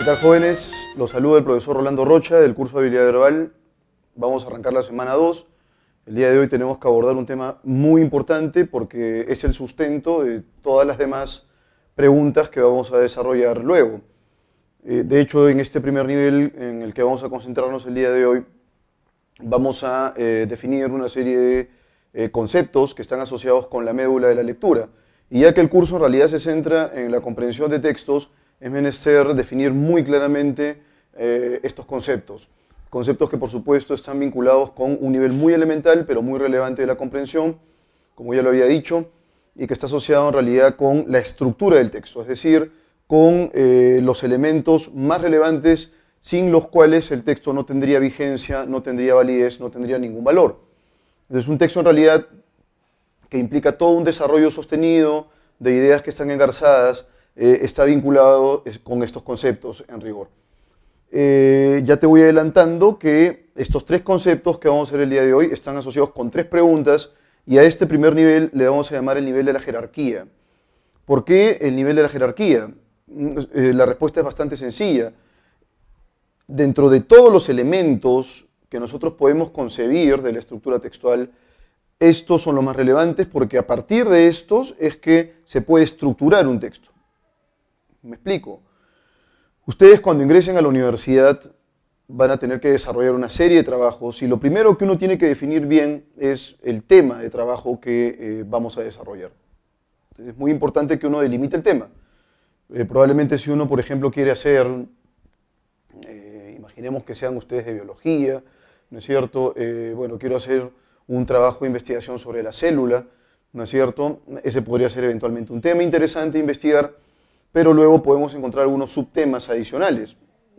¿Qué tal, jóvenes? Los saluda el profesor Rolando Rocha del curso de habilidad verbal. Vamos a arrancar la semana 2. El día de hoy tenemos que abordar un tema muy importante porque es el sustento de todas las demás preguntas que vamos a desarrollar luego. De hecho, en este primer nivel en el que vamos a concentrarnos el día de hoy, vamos a definir una serie de conceptos que están asociados con la médula de la lectura. Y ya que el curso en realidad se centra en la comprensión de textos, es menester definir muy claramente estos conceptos. Conceptos que por supuesto están vinculados con un nivel muy elemental, pero muy relevante de la comprensión, como ya lo había dicho, y que está asociado en realidad con la estructura del texto, es decir, con los elementos más relevantes sin los cuales el texto no tendría vigencia, no tendría validez, no tendría ningún valor. Entonces, un texto en realidad que implica todo un desarrollo sostenido de ideas que están engarzadas, está vinculado con estos conceptos en rigor. Ya te voy adelantando que estos tres conceptos que vamos a hacer el día de hoy están asociados con tres preguntas y a este primer nivel le vamos a llamar el nivel de la jerarquía. ¿Por qué el nivel de la jerarquía? La respuesta es bastante sencilla. Dentro de todos los elementos que nosotros podemos concebir de la estructura textual, estos son los más relevantes porque a partir de estos es que se puede estructurar un texto. ¿Me explico? Ustedes cuando ingresen a la universidad van a tener que desarrollar una serie de trabajos y lo primero que uno tiene que definir bien es el tema de trabajo que vamos a desarrollar. Entonces, es muy importante que uno delimite el tema. Probablemente si uno, por ejemplo, quiere hacer, imaginemos que sean ustedes de biología, ¿no es cierto? Bueno, quiero hacer un trabajo de investigación sobre la célula, ¿no es cierto? Ese podría ser eventualmente un tema interesante de investigar, pero luego podemos encontrar algunos subtemas adicionales.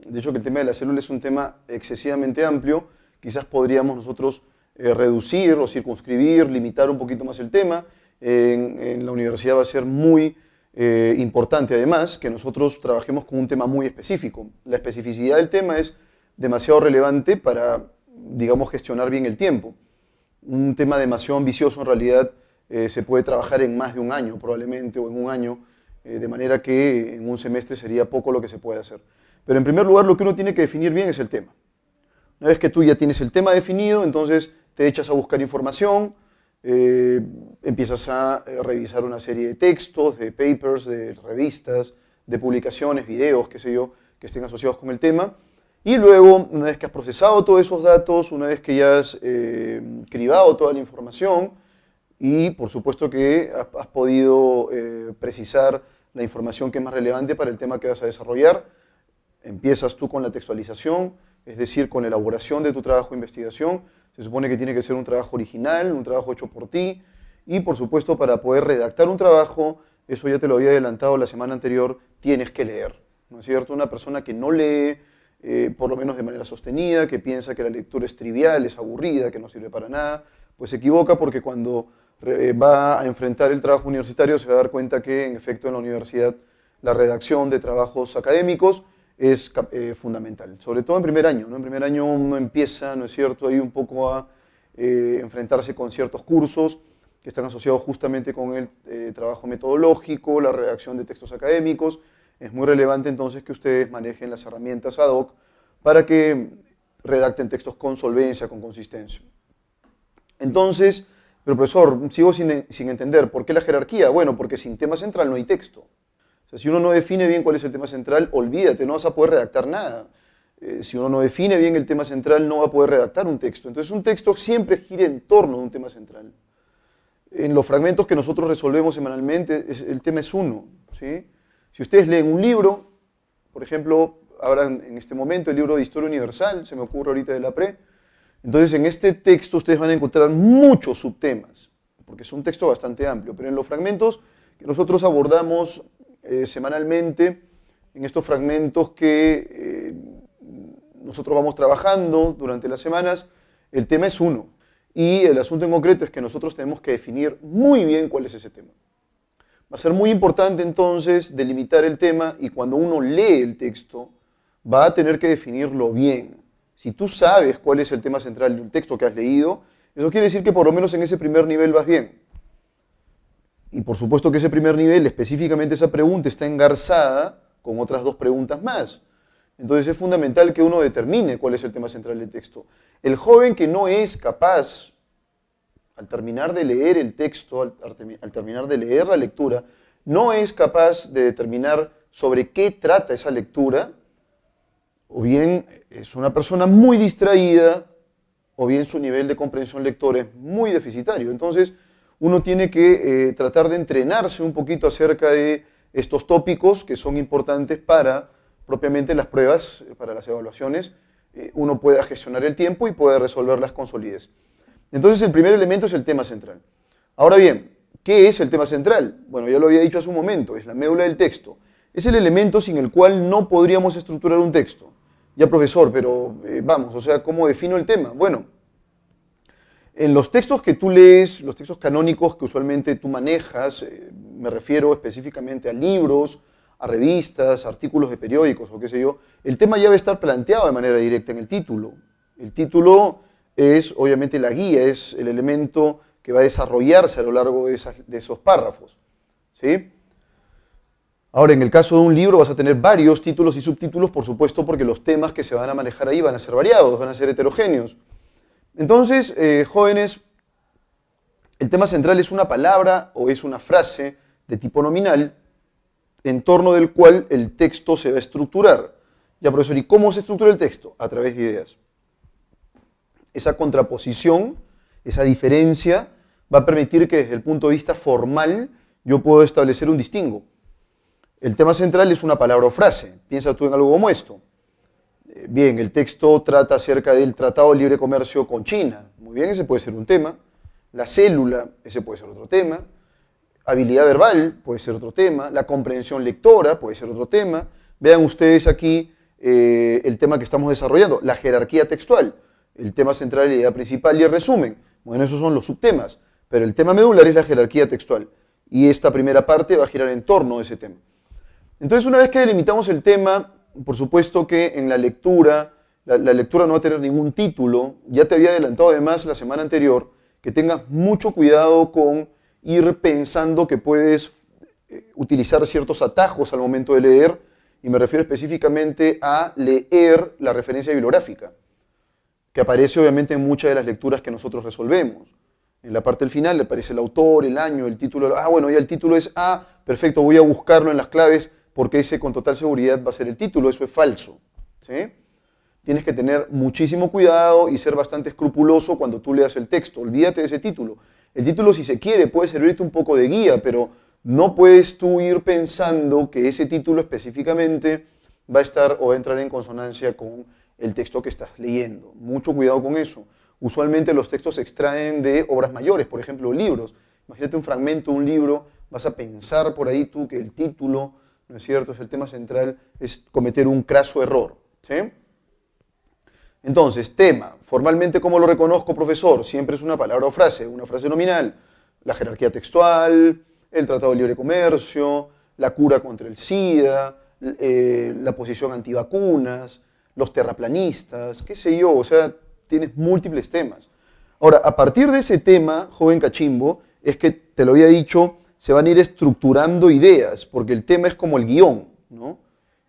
De hecho, que el tema de la célula es un tema excesivamente amplio, quizás podríamos nosotros reducir o circunscribir, limitar un poquito más el tema. En la universidad va a ser muy importante además que nosotros trabajemos con un tema muy específico. La especificidad del tema es demasiado relevante para, digamos, gestionar bien el tiempo. Un tema demasiado ambicioso en realidad se puede trabajar en más de un año probablemente o en un año, de manera que en un semestre sería poco lo que se puede hacer. Pero en primer lugar lo que uno tiene que definir bien es el tema. Una vez que tú ya tienes el tema definido, entonces te echas a buscar información, empiezas a revisar una serie de textos, de papers, de revistas, de publicaciones, videos, qué sé yo, que estén asociados con el tema. Y luego, una vez que has procesado todos esos datos, una vez que ya has cribado toda la información y por supuesto que has podido precisar la información que es más relevante para el tema que vas a desarrollar, empiezas tú con la textualización, es decir, con la elaboración de tu trabajo de investigación. Se supone que tiene que ser un trabajo original, un trabajo hecho por ti, y por supuesto para poder redactar un trabajo, eso ya te lo había adelantado la semana anterior, tienes que leer, ¿no es cierto? Una persona que no lee, por lo menos de manera sostenida, que piensa que la lectura es trivial, es aburrida, que no sirve para nada, pues se equivoca porque cuando va a enfrentar el trabajo universitario se va a dar cuenta que en efecto en la universidad la redacción de trabajos académicos es fundamental, sobre todo en primer año, ¿no? En primer año uno empieza, ¿no es cierto?, ahí un poco a enfrentarse con ciertos cursos que están asociados justamente con el trabajo metodológico, la redacción de textos académicos. Es muy relevante entonces que ustedes manejen las herramientas ad hoc para que redacten textos con solvencia, con consistencia. Entonces, pero profesor, sigo sin entender, ¿por qué la jerarquía? Bueno, porque sin tema central no hay texto. O sea, si uno no define bien cuál es el tema central, olvídate, no vas a poder redactar nada. Si uno no define bien el tema central, no va a poder redactar un texto. Entonces, un texto siempre gira en torno a un tema central. En los fragmentos que nosotros resolvemos semanalmente, el tema es uno, ¿sí? Si ustedes leen un libro, por ejemplo, ahora en este momento el libro de Historia Universal, se me ocurre ahorita de la Pre, entonces en este texto ustedes van a encontrar muchos subtemas, porque es un texto bastante amplio, pero en los fragmentos que nosotros abordamos semanalmente, en estos fragmentos que nosotros vamos trabajando durante las semanas, el tema es uno. Y el asunto en concreto es que nosotros tenemos que definir muy bien cuál es ese tema. Va a ser muy importante entonces delimitar el tema y cuando uno lee el texto va a tener que definirlo bien. Si tú sabes cuál es el tema central del texto que has leído, eso quiere decir que por lo menos en ese primer nivel vas bien. Y por supuesto que ese primer nivel, específicamente esa pregunta, está engarzada con otras dos preguntas más. Entonces es fundamental que uno determine cuál es el tema central del texto. El joven que no es capaz, al terminar de leer el texto, al terminar de leer la lectura, no es capaz de determinar sobre qué trata esa lectura, o bien es una persona muy distraída, o bien su nivel de comprensión lectora es muy deficitario. Entonces, uno tiene que tratar de entrenarse un poquito acerca de estos tópicos que son importantes para propiamente las pruebas, para las evaluaciones. Uno pueda gestionar el tiempo y pueda resolverlas con solidez. Entonces, el primer elemento es el tema central. Ahora bien, ¿qué es el tema central? Bueno, ya lo había dicho hace un momento, es la médula del texto. Es el elemento sin el cual no podríamos estructurar un texto. Ya, profesor, pero vamos, o sea, ¿cómo defino el tema? Bueno, en los textos que tú lees, los textos canónicos que usualmente tú manejas, me refiero específicamente a libros, a revistas, artículos de periódicos o qué sé yo, el tema ya va a estar planteado de manera directa en el título. El título es obviamente la guía, es el elemento que va a desarrollarse a lo largo de esos párrafos, ¿sí? Ahora, en el caso de un libro vas a tener varios títulos y subtítulos, por supuesto, porque los temas que se van a manejar ahí van a ser variados, van a ser heterogéneos. Entonces, jóvenes, el tema central es una palabra o es una frase de tipo nominal en torno del cual el texto se va a estructurar. Ya, profesor, ¿y cómo se estructura el texto? A través de ideas. Esa contraposición, esa diferencia, va a permitir que desde el punto de vista formal yo puedo establecer un distingo. El tema central es una palabra o frase. Piensa tú en algo como esto. Bien, el texto trata acerca del Tratado de Libre Comercio con China. Muy bien, ese puede ser un tema. La célula, ese puede ser otro tema. Habilidad verbal, puede ser otro tema. La comprensión lectora, puede ser otro tema. Vean ustedes aquí el tema que estamos desarrollando, la jerarquía textual. El tema central, la idea principal y el resumen. Bueno, esos son los subtemas. Pero el tema medular es la jerarquía textual. Y esta primera parte va a girar en torno a ese tema. Entonces, una vez que delimitamos el tema, por supuesto que en la lectura, la lectura no va a tener ningún título. Ya te había adelantado además la semana anterior que tengas mucho cuidado con ir pensando que puedes utilizar ciertos atajos al momento de leer, y me refiero específicamente a leer la referencia bibliográfica, que aparece obviamente en muchas de las lecturas que nosotros resolvemos. En la parte del final le aparece el autor, el año, el título. Bueno, ya el título es perfecto, voy a buscarlo en las claves porque ese con total seguridad va a ser el título. Eso es falso, ¿sí? Tienes que tener muchísimo cuidado y ser bastante escrupuloso cuando tú leas el texto. Olvídate de ese título. El título, si se quiere, puede servirte un poco de guía, pero no puedes tú ir pensando que ese título específicamente va a estar o va a entrar en consonancia con el texto que estás leyendo. Mucho cuidado con eso. Usualmente los textos se extraen de obras mayores, por ejemplo, libros. Imagínate un fragmento, un libro, vas a pensar por ahí tú que el título, ¿no es cierto?, es el tema central, es cometer un craso error, ¿sí? Entonces, tema, formalmente, ¿cómo lo reconozco, profesor? Siempre es una palabra o frase, una frase nominal, la jerarquía textual, el Tratado de Libre Comercio, la cura contra el SIDA, la posición antivacunas, los terraplanistas, qué sé yo, o sea, tienes múltiples temas. Ahora, a partir de ese tema, joven cachimbo, es que, te lo había dicho, se van a ir estructurando ideas, porque el tema es como el guión, ¿no?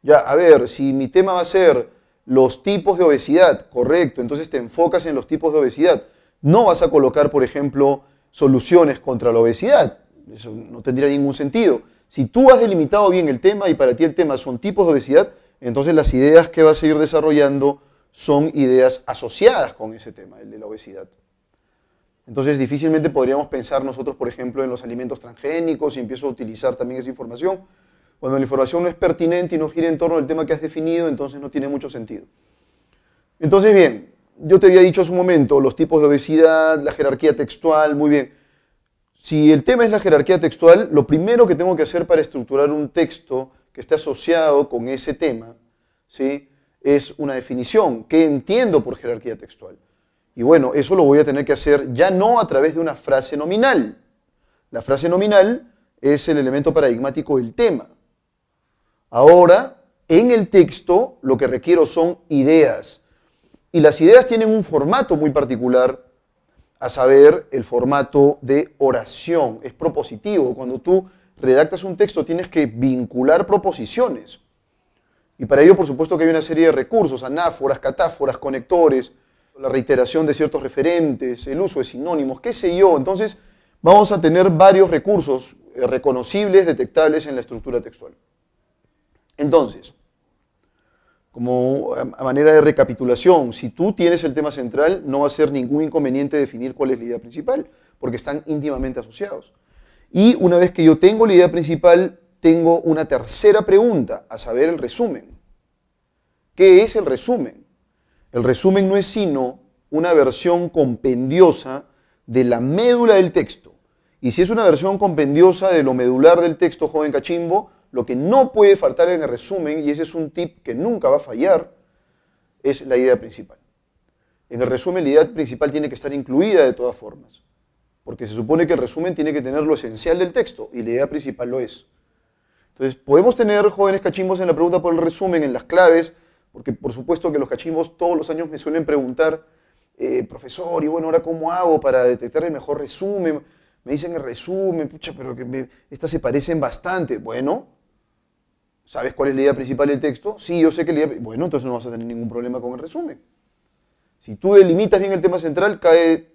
Ya, a ver, si mi tema va a ser los tipos de obesidad, correcto, entonces te enfocas en los tipos de obesidad. No vas a colocar, por ejemplo, soluciones contra la obesidad. Eso no tendría ningún sentido. Si tú has delimitado bien el tema y para ti el tema son tipos de obesidad, entonces las ideas que vas a ir desarrollando son ideas asociadas con ese tema, el de la obesidad. Entonces difícilmente podríamos pensar nosotros, por ejemplo, en los alimentos transgénicos y empiezo a utilizar también esa información. Cuando la información no es pertinente y no gira en torno al tema que has definido, entonces no tiene mucho sentido. Entonces, bien, yo te había dicho hace un momento los tipos de obesidad, la jerarquía textual, muy bien. Si el tema es la jerarquía textual, lo primero que tengo que hacer para estructurar un texto que esté asociado con ese tema, ¿sí?, es una definición. ¿Qué entiendo por jerarquía textual? Y bueno, eso lo voy a tener que hacer ya no a través de una frase nominal. La frase nominal es el elemento paradigmático del tema. Ahora, en el texto, lo que requiero son ideas. Y las ideas tienen un formato muy particular, a saber, el formato de oración. Es propositivo. Cuando tú redactas un texto, tienes que vincular proposiciones. Y para ello, por supuesto, que hay una serie de recursos, anáforas, catáforas, conectores, la reiteración de ciertos referentes, el uso de sinónimos, qué sé yo. Entonces, vamos a tener varios recursos reconocibles, detectables en la estructura textual. Entonces, como a manera de recapitulación, si tú tienes el tema central, no va a ser ningún inconveniente definir cuál es la idea principal, porque están íntimamente asociados. Y una vez que yo tengo la idea principal, tengo una tercera pregunta, a saber el resumen. ¿Qué es el resumen? El resumen no es sino una versión compendiosa de la médula del texto. Y si es una versión compendiosa de lo medular del texto, joven cachimbo, lo que no puede faltar en el resumen, y ese es un tip que nunca va a fallar, es la idea principal. En el resumen la idea principal tiene que estar incluida de todas formas, porque se supone que el resumen tiene que tener lo esencial del texto, y la idea principal lo es. Entonces, podemos tener jóvenes cachimbos en la pregunta por el resumen, en las claves, porque por supuesto que los cachimbos todos los años me suelen preguntar, profesor, y bueno, ¿ahora cómo hago para detectar el mejor resumen? Me dicen el resumen, pucha, pero que estas se parecen bastante. Bueno, ¿sabes cuál es la idea principal del texto? Sí, yo sé que la idea... Bueno, entonces no vas a tener ningún problema con el resumen. Si tú delimitas bien el tema central, cae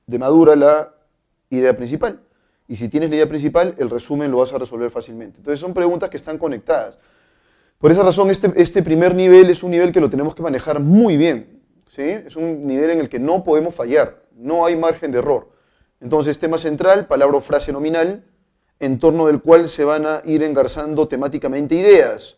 de madura la idea principal. Y si tienes la idea principal, el resumen lo vas a resolver fácilmente. Entonces son preguntas que están conectadas. Por esa razón, este primer nivel es un nivel que lo tenemos que manejar muy bien, ¿sí? Es un nivel en el que no podemos fallar, no hay margen de error. Entonces, tema central, palabra o frase nominal, en torno del cual se van a ir engarzando temáticamente ideas.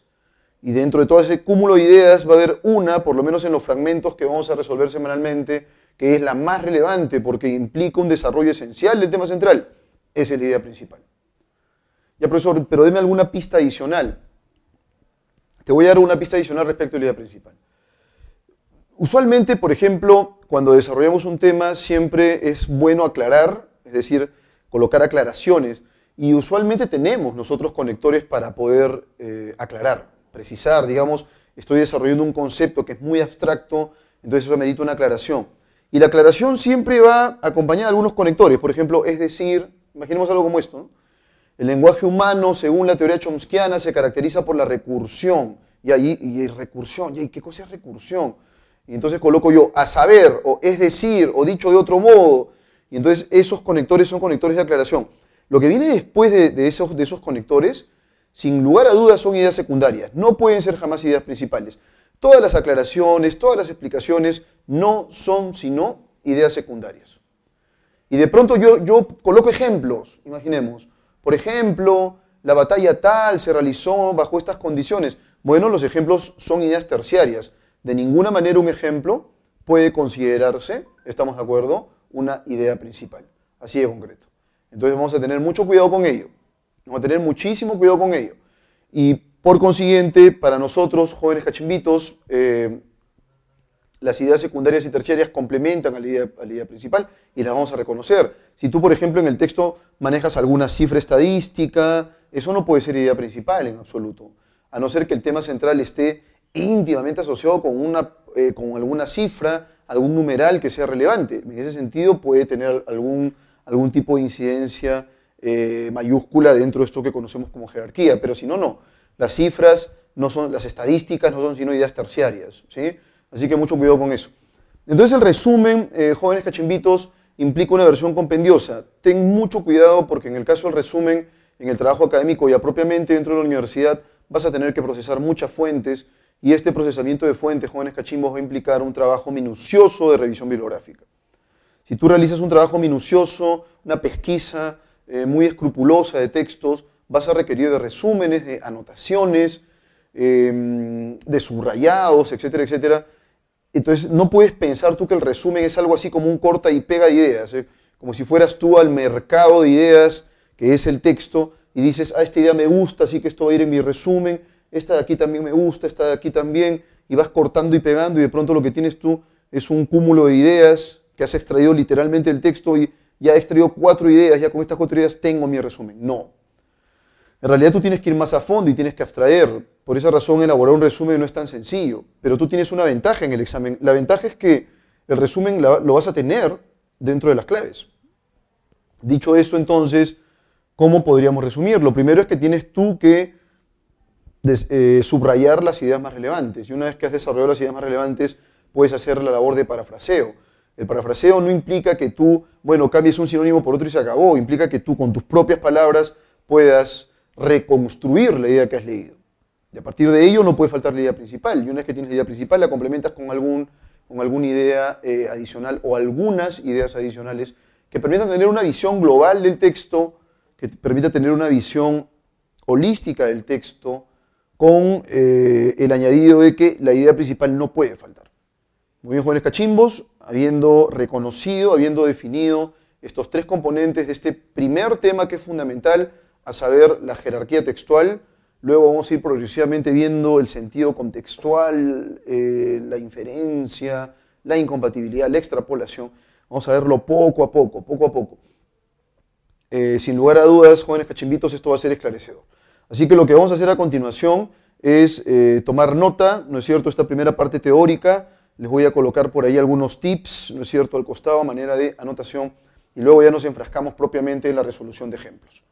Y dentro de todo ese cúmulo de ideas va a haber una, por lo menos en los fragmentos que vamos a resolver semanalmente, que es la más relevante porque implica un desarrollo esencial del tema central. Esa es la idea principal. Ya, profesor, pero deme alguna pista adicional. Te voy a dar una pista adicional respecto a la idea principal. Usualmente, por ejemplo, cuando desarrollamos un tema, siempre es bueno aclarar, es decir, colocar aclaraciones. Y usualmente tenemos nosotros conectores para poder aclarar, precisar. Digamos, estoy desarrollando un concepto que es muy abstracto, entonces eso amerita una aclaración. Y la aclaración siempre va acompañada de algunos conectores. Por ejemplo, es decir, imaginemos algo como esto, ¿no? El lenguaje humano, según la teoría chomskiana, se caracteriza por la recursión. Y recursión, ¿y qué cosa es recursión? Y entonces coloco yo a saber, o es decir, o dicho de otro modo. Y entonces esos conectores son conectores de aclaración. Lo que viene después de esos conectores, sin lugar a dudas, son ideas secundarias. No pueden ser jamás ideas principales. Todas las aclaraciones, todas las explicaciones no son sino ideas secundarias. Y de pronto yo coloco ejemplos, imaginemos. Por ejemplo, la batalla tal se realizó bajo estas condiciones. Bueno, los ejemplos son ideas terciarias. De ninguna manera un ejemplo puede considerarse, ¿estamos de acuerdo?, una idea principal. Así de concreto. Entonces vamos a tener mucho cuidado con ello. Vamos a tener muchísimo cuidado con ello. Y por consiguiente, para nosotros, jóvenes cachimbitos, las ideas secundarias y terciarias complementan a la idea principal y las vamos a reconocer. Si tú, por ejemplo, en el texto manejas alguna cifra estadística, eso no puede ser idea principal en absoluto, a no ser que el tema central esté íntimamente asociado con alguna cifra, algún numeral que sea relevante. En ese sentido puede tener algún tipo de incidencia mayúscula dentro de esto que conocemos como jerarquía, pero si no, no. Las cifras, las estadísticas no son sino ideas terciarias, ¿sí? Así que mucho cuidado con eso. Entonces el resumen, jóvenes cachimbitos, implica una versión compendiosa. Ten mucho cuidado porque en el caso del resumen, en el trabajo académico y propiamente dentro de la universidad, vas a tener que procesar muchas fuentes y este procesamiento de fuentes, jóvenes cachimbos, va a implicar un trabajo minucioso de revisión bibliográfica. Si tú realizas un trabajo minucioso, una pesquisa muy escrupulosa de textos, vas a requerir de resúmenes, de anotaciones, de subrayados, etcétera, etcétera. Entonces no puedes pensar tú que el resumen es algo así como un corta y pega de ideas, como si fueras tú al mercado de ideas, que es el texto, y dices, esta idea me gusta, así que esto va a ir en mi resumen, esta de aquí también me gusta, esta de aquí también, y vas cortando y pegando, y de pronto lo que tienes tú es un cúmulo de ideas que has extraído literalmente del texto, y ya he extraído 4 ideas, ya con estas 4 ideas tengo mi resumen. No. En realidad tú tienes que ir más a fondo y tienes que abstraer. Por esa razón elaborar un resumen no es tan sencillo. Pero tú tienes una ventaja en el examen. La ventaja es que el resumen lo vas a tener dentro de las claves. Dicho esto, entonces, ¿cómo podríamos resumir? Lo primero es que tienes tú que subrayar las ideas más relevantes. Y una vez que has desarrollado las ideas más relevantes, puedes hacer la labor de parafraseo. El parafraseo no implica que tú, bueno, cambies un sinónimo por otro y se acabó. Implica que tú con tus propias palabras puedas reconstruir la idea que has leído. Y a partir de ello no puede faltar la idea principal. Y una vez que tienes la idea principal, la complementas con alguna idea adicional o algunas ideas adicionales que permitan tener una visión global del texto, que te permita tener una visión holística del texto, con el añadido de que la idea principal no puede faltar. Muy bien, jóvenes cachimbos, habiendo reconocido, habiendo definido estos tres componentes de este primer tema que es fundamental, a saber, la jerarquía textual. Luego vamos a ir progresivamente viendo el sentido contextual, la inferencia, la incompatibilidad, la extrapolación. Vamos a verlo poco a poco. Sin lugar a dudas, jóvenes cachimbitos, esto va a ser esclarecedor. Así que lo que vamos a hacer a continuación es tomar nota, ¿no es cierto?, esta primera parte teórica. Les voy a colocar por ahí algunos tips, ¿no es cierto?, al costado a manera de anotación, y luego ya nos enfrascamos propiamente en la resolución de ejemplos.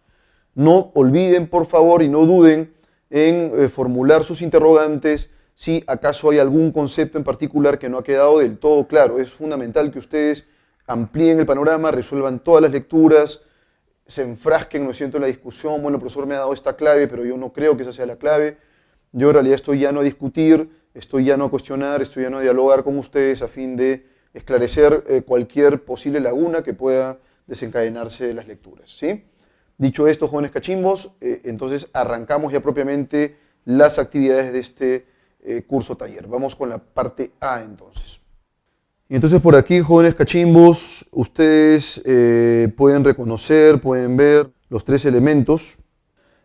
No olviden, por favor, y no duden en formular sus interrogantes si acaso hay algún concepto en particular que no ha quedado del todo claro. Es fundamental que ustedes amplíen el panorama, resuelvan todas las lecturas, se enfrasquen, ¿no es cierto?, en la discusión. Bueno, el profesor me ha dado esta clave, pero yo no creo que esa sea la clave. Yo en realidad estoy llano a discutir, estoy llano a cuestionar, estoy llano a dialogar con ustedes a fin de esclarecer cualquier posible laguna que pueda desencadenarse de las lecturas, ¿sí? Dicho esto, jóvenes cachimbos, entonces arrancamos ya propiamente las actividades de este curso taller. Vamos con la parte A entonces. Y entonces por aquí, jóvenes cachimbos, ustedes pueden reconocer, pueden ver los tres elementos.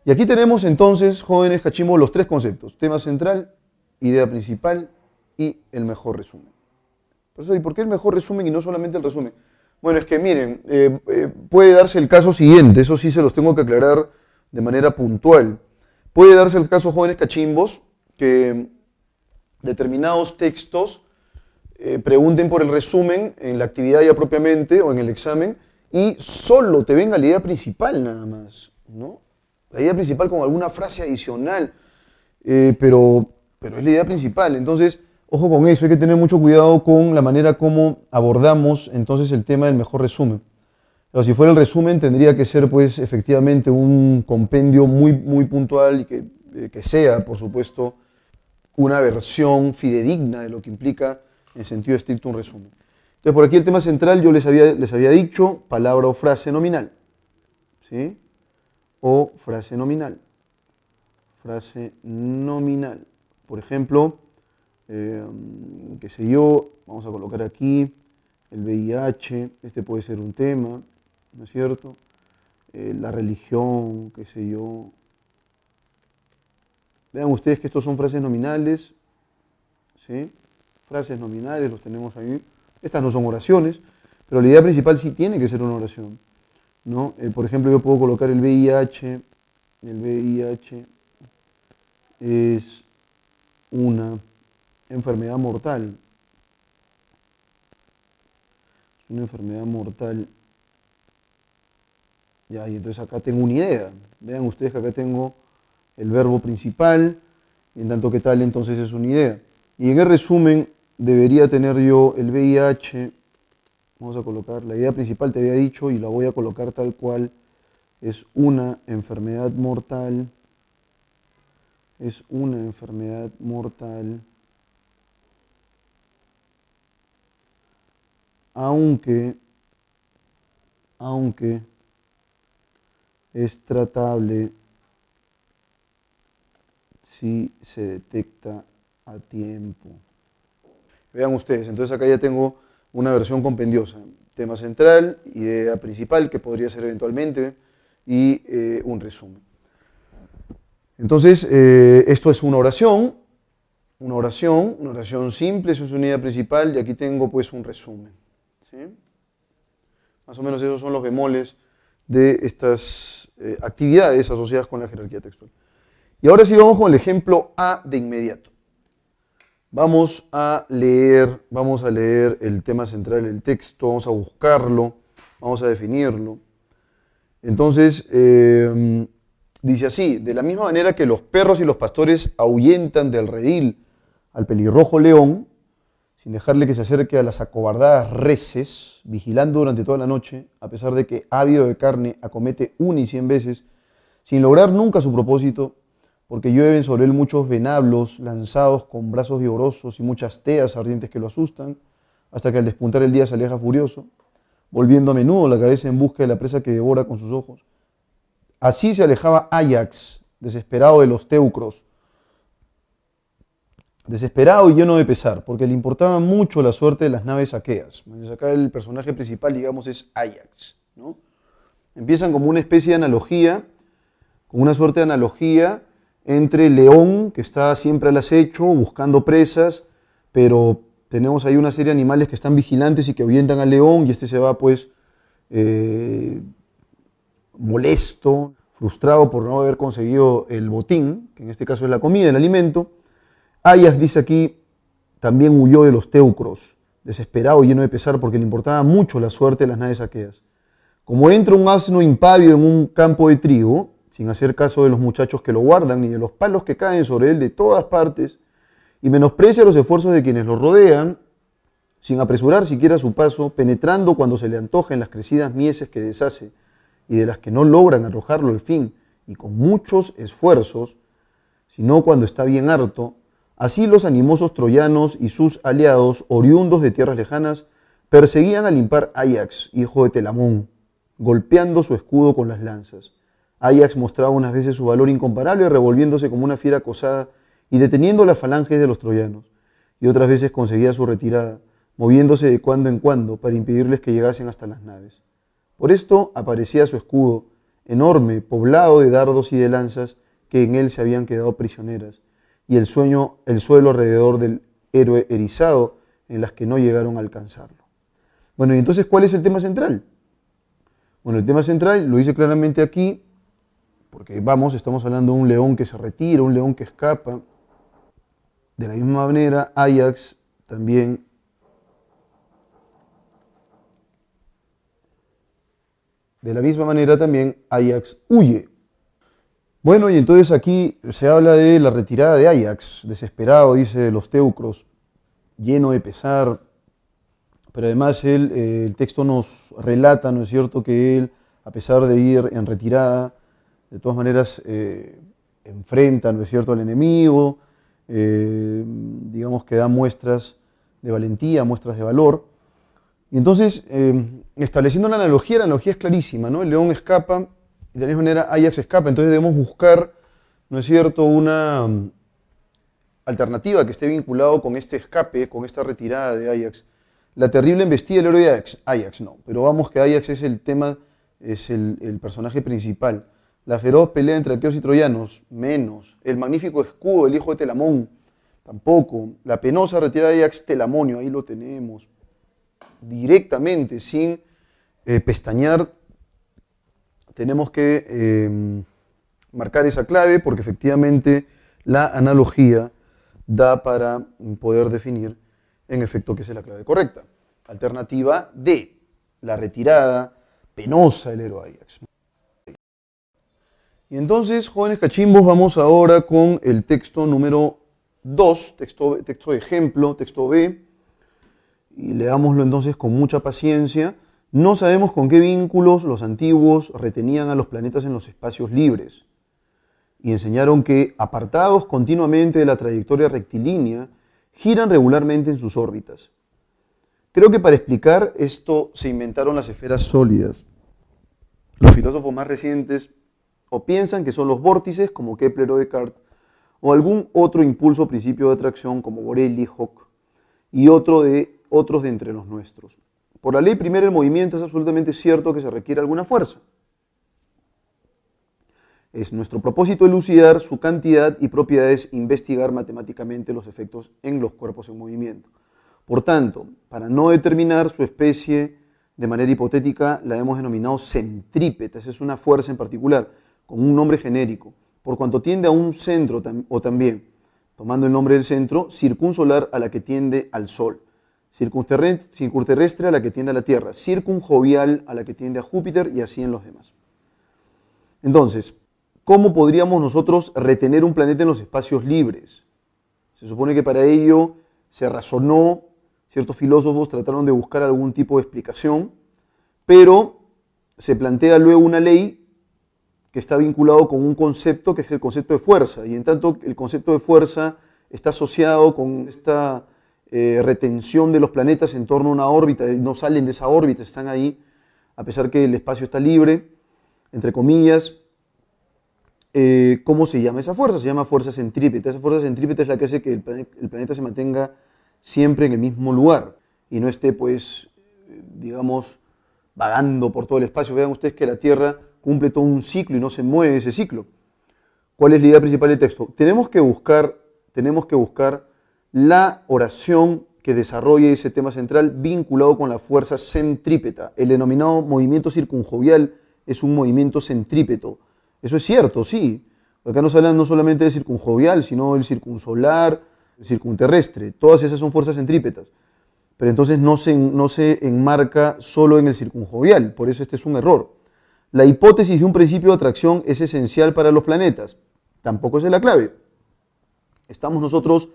Y aquí tenemos entonces, jóvenes cachimbos, los tres conceptos: tema central, idea principal y el mejor resumen. Profesor, ¿y por qué el mejor resumen y no solamente el resumen? Bueno, es que miren, puede darse el caso siguiente, eso sí se los tengo que aclarar de manera puntual. Puede darse el caso, jóvenes cachimbos, que determinados textos pregunten por el resumen en la actividad ya propiamente o en el examen y solo te venga la idea principal nada más, ¿no? La idea principal con alguna frase adicional, pero es la idea principal. Entonces, ojo con eso, hay que tener mucho cuidado con la manera como abordamos entonces el tema del mejor resumen. Pero si fuera el resumen tendría que ser pues efectivamente un compendio muy puntual y que sea, por supuesto, una versión fidedigna de lo que implica en sentido estricto un resumen. Entonces por aquí el tema central yo les había dicho palabra o frase nominal, ¿sí? O frase nominal. Frase nominal. Por ejemplo, qué sé yo, vamos a colocar aquí el VIH, este puede ser un tema, ¿no es cierto? La religión, qué sé yo. Vean ustedes que estos son frases nominales, ¿sí? Frases nominales, los tenemos ahí. Estas no son oraciones, pero la idea principal sí tiene que ser una oración, ¿no? Por ejemplo, yo puedo colocar el VIH es una enfermedad mortal. Es una enfermedad mortal. Ya, y entonces acá tengo una idea. Vean ustedes que acá tengo el verbo principal, y en tanto que tal, entonces es una idea. Y en el resumen debería tener yo el VIH. Vamos a colocar, la idea principal te había dicho y la voy a colocar tal cual. Es una enfermedad mortal. Es una enfermedad mortal. Aunque es tratable si se detecta a tiempo. Vean ustedes, entonces acá ya tengo una versión compendiosa. Tema central, idea principal, que podría ser eventualmente, y un resumen. Entonces, esto es una oración simple, eso es una idea principal, y aquí tengo pues un resumen, ¿sí? Más o menos esos son los bemoles de estas actividades asociadas con la jerarquía textual. Y ahora sí vamos con el ejemplo A de inmediato. Vamos a leer el tema central del texto, vamos a buscarlo, vamos a definirlo. Entonces, Dice así: de la misma manera que los perros y los pastores ahuyentan del redil al pelirrojo león, sin dejarle que se acerque a las acobardadas reses, vigilando durante toda la noche, a pesar de que, ávido de carne, acomete 1 y 100 veces, sin lograr nunca su propósito, porque llueven sobre él muchos venablos lanzados con brazos vigorosos y muchas teas ardientes que lo asustan, hasta que al despuntar el día se aleja furioso, volviendo a menudo la cabeza en busca de la presa que devora con sus ojos. Así se alejaba Áyax, desesperado de los teucros, desesperado y lleno de pesar, porque le importaba mucho la suerte de las naves aqueas. Acá el personaje principal, digamos, es Áyax, ¿no? Empiezan como una especie de analogía, como una suerte de analogía entre el león, que está siempre al acecho, buscando presas, pero tenemos ahí una serie de animales que están vigilantes y que ahuyentan al león, y este se va, pues, molesto, frustrado por no haber conseguido el botín, que en este caso es la comida, el alimento. Áyax, dice aquí, también huyó de los teucros, desesperado y lleno de pesar porque le importaba mucho la suerte de las naves aqueas. Como entra un asno impávido en un campo de trigo, sin hacer caso de los muchachos que lo guardan ni de los palos que caen sobre él de todas partes, y menosprecia los esfuerzos de quienes lo rodean, sin apresurar siquiera su paso, penetrando cuando se le antoja en las crecidas mieses que deshace y de las que no logran arrojarlo al fin, y con muchos esfuerzos, sino cuando está bien harto. Así los animosos troyanos y sus aliados, oriundos de tierras lejanas, perseguían al impar Áyax, hijo de Telamón, golpeando su escudo con las lanzas. Áyax mostraba unas veces su valor incomparable, revolviéndose como una fiera acosada y deteniendo las falanges de los troyanos, y otras veces conseguía su retirada, moviéndose de cuando en cuando para impedirles que llegasen hasta las naves. Por esto aparecía su escudo, enorme, poblado de dardos y de lanzas que en él se habían quedado prisioneras, y el suelo alrededor del héroe erizado en las que no llegaron a alcanzarlo. Bueno, y entonces, ¿cuál es el tema central? Bueno, el tema central lo dice claramente aquí, porque estamos hablando de un león que se retira, un león que escapa. De la misma manera, Áyax también Áyax huye. Bueno, y entonces aquí se habla de la retirada de Áyax, desesperado, dice, de los teucros, lleno de pesar, pero además el texto nos relata, ¿no es cierto?, que él, a pesar de ir en retirada, de todas maneras enfrenta, ¿no es cierto?, al enemigo, digamos que da muestras de valentía, muestras de valor. Y entonces, estableciendo la analogía es clarísima, ¿no? El león escapa, y de la misma manera Áyax escapa, entonces debemos buscar, ¿no es cierto?, una alternativa que esté vinculado con este escape, con esta retirada de Áyax. La terrible embestida del héroe Áyax, no, pero vamos que Áyax es el tema, es el personaje principal. La feroz pelea entre aqueos y troyanos, menos. El magnífico escudo del hijo de Telamón, tampoco. La penosa retirada de Áyax, Telamonio, ahí lo tenemos. Directamente, sin pestañear, tenemos que marcar esa clave porque efectivamente la analogía da para poder definir en efecto que esa es la clave correcta. Alternativa D, la retirada penosa del héroe Áyax. Y entonces, jóvenes cachimbos, vamos ahora con el texto número 2, texto de ejemplo, texto B, y leámoslo entonces con mucha paciencia. No sabemos con qué vínculos los antiguos retenían a los planetas en los espacios libres, y enseñaron que, apartados continuamente de la trayectoria rectilínea, giran regularmente en sus órbitas. Creo que para explicar esto se inventaron las esferas sólidas. Los filósofos más recientes o piensan que son los vórtices, como Kepler o Descartes, o algún otro impulso o principio de atracción, como Borelli, Hooke, y otros de entre los nuestros. Por la ley primera del movimiento es absolutamente cierto que se requiere alguna fuerza. Es nuestro propósito elucidar su cantidad y propiedades, investigar matemáticamente los efectos en los cuerpos en movimiento. Por tanto, para no determinar su especie de manera hipotética, la hemos denominado centrípeta. Esa es una fuerza en particular, con un nombre genérico, por cuanto tiende a un centro o también, tomando el nombre del centro, circunsolar a la que tiende al Sol, circunterrestre a la que tiende a la Tierra, circunjovial a la que tiende a Júpiter y así en los demás. Entonces, ¿cómo podríamos nosotros retener un planeta en los espacios libres? Se supone que para ello se razonó, ciertos filósofos trataron de buscar algún tipo de explicación, pero se plantea luego una ley que está vinculado con un concepto que es el concepto de fuerza, y en tanto el concepto de fuerza está asociado con esta retención de los planetas en torno a una órbita, no salen de esa órbita, están ahí, a pesar que el espacio está libre, entre comillas. ¿Cómo se llama esa fuerza? Se llama fuerza centrípeta. Esa fuerza centrípeta es la que hace que el planeta se mantenga siempre en el mismo lugar y no esté, pues, digamos, vagando por todo el espacio. Vean ustedes que la Tierra cumple todo un ciclo y no se mueve ese ciclo. ¿Cuál es la idea principal del texto? Tenemos que buscar la oración que desarrolle ese tema central vinculado con la fuerza centrípeta. El denominado movimiento circunjovial es un movimiento centrípeto. Eso es cierto, sí. Acá nos hablan no solamente del circunjovial, sino del circunsolar, el circunterrestre. Todas esas son fuerzas centrípetas. Pero entonces no se enmarca solo en el circunjovial, por eso este es un error. La hipótesis de un principio de atracción es esencial para los planetas. Tampoco esa es la clave. Estamos nosotros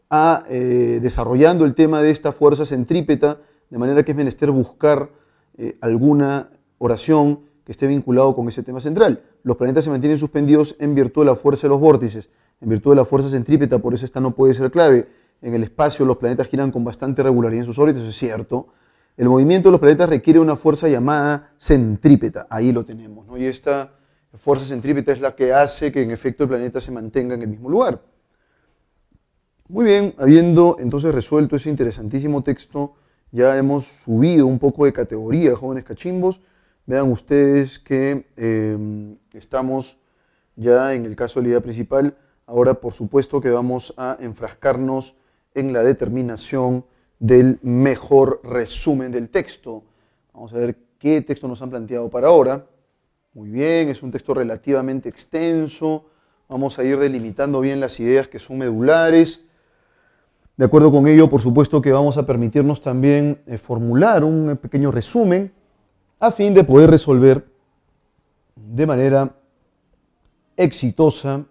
desarrollando el tema de esta fuerza centrípeta, de manera que es menester buscar alguna oración que esté vinculado con ese tema central. Los planetas se mantienen suspendidos en virtud de la fuerza de los vórtices, en virtud de la fuerza centrípeta, por eso esta no puede ser clave. En el espacio los planetas giran con bastante regularidad en sus órbitas, eso es cierto. El movimiento de los planetas requiere una fuerza llamada centrípeta, ahí lo tenemos, ¿no? Y esta fuerza centrípeta es la que hace que en efecto el planeta se mantenga en el mismo lugar. Muy bien, habiendo entonces resuelto ese interesantísimo texto, ya hemos subido un poco de categoría, jóvenes cachimbos. Vean ustedes que estamos ya en el caso de la idea principal. Ahora, por supuesto, que vamos a enfrascarnos en la determinación del mejor resumen del texto. Vamos a ver qué texto nos han planteado para ahora. Muy bien, es un texto relativamente extenso. Vamos a ir delimitando bien las ideas que son medulares. De acuerdo con ello, por supuesto que vamos a permitirnos también formular un pequeño resumen a fin de poder resolver de manera exitosa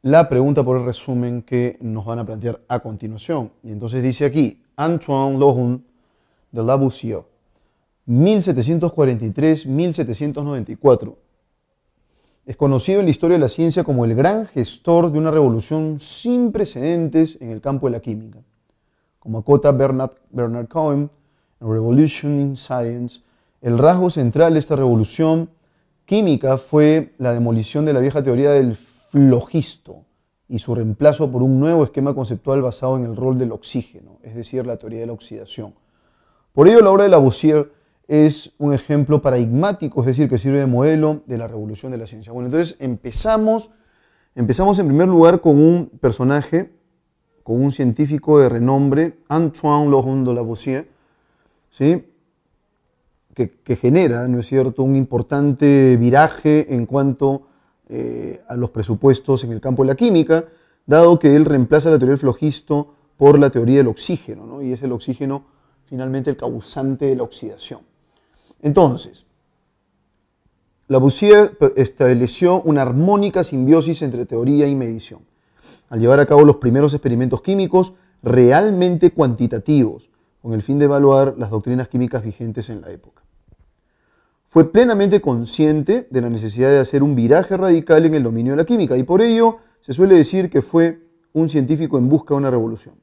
la pregunta por el resumen que nos van a plantear a continuación. Y entonces dice aquí, Antoine Laurent de Lavoisier, 1743-1794. Es conocido en la historia de la ciencia como el gran gestor de una revolución sin precedentes en el campo de la química. Como acota Bernard Cohen en Revolution in Science, el rasgo central de esta revolución química fue la demolición de la vieja teoría del flogisto y su reemplazo por un nuevo esquema conceptual basado en el rol del oxígeno, es decir, la teoría de la oxidación. Por ello, la obra de Lavoisier es un ejemplo paradigmático, es decir, que sirve de modelo de la revolución de la ciencia. Bueno, entonces empezamos en primer lugar con un personaje, con un científico de renombre, Antoine Laurent de Lavoisier, ¿sí? que genera, ¿no es cierto?, un importante viraje en cuanto a los presupuestos en el campo de la química, dado que él reemplaza la teoría del flogisto por la teoría del oxígeno, ¿no? Y es el oxígeno finalmente el causante de la oxidación. Entonces, Lavoisier estableció una armónica simbiosis entre teoría y medición, al llevar a cabo los primeros experimentos químicos realmente cuantitativos, con el fin de evaluar las doctrinas químicas vigentes en la época. Fue plenamente consciente de la necesidad de hacer un viraje radical en el dominio de la química, y por ello se suele decir que fue un científico en busca de una revolución.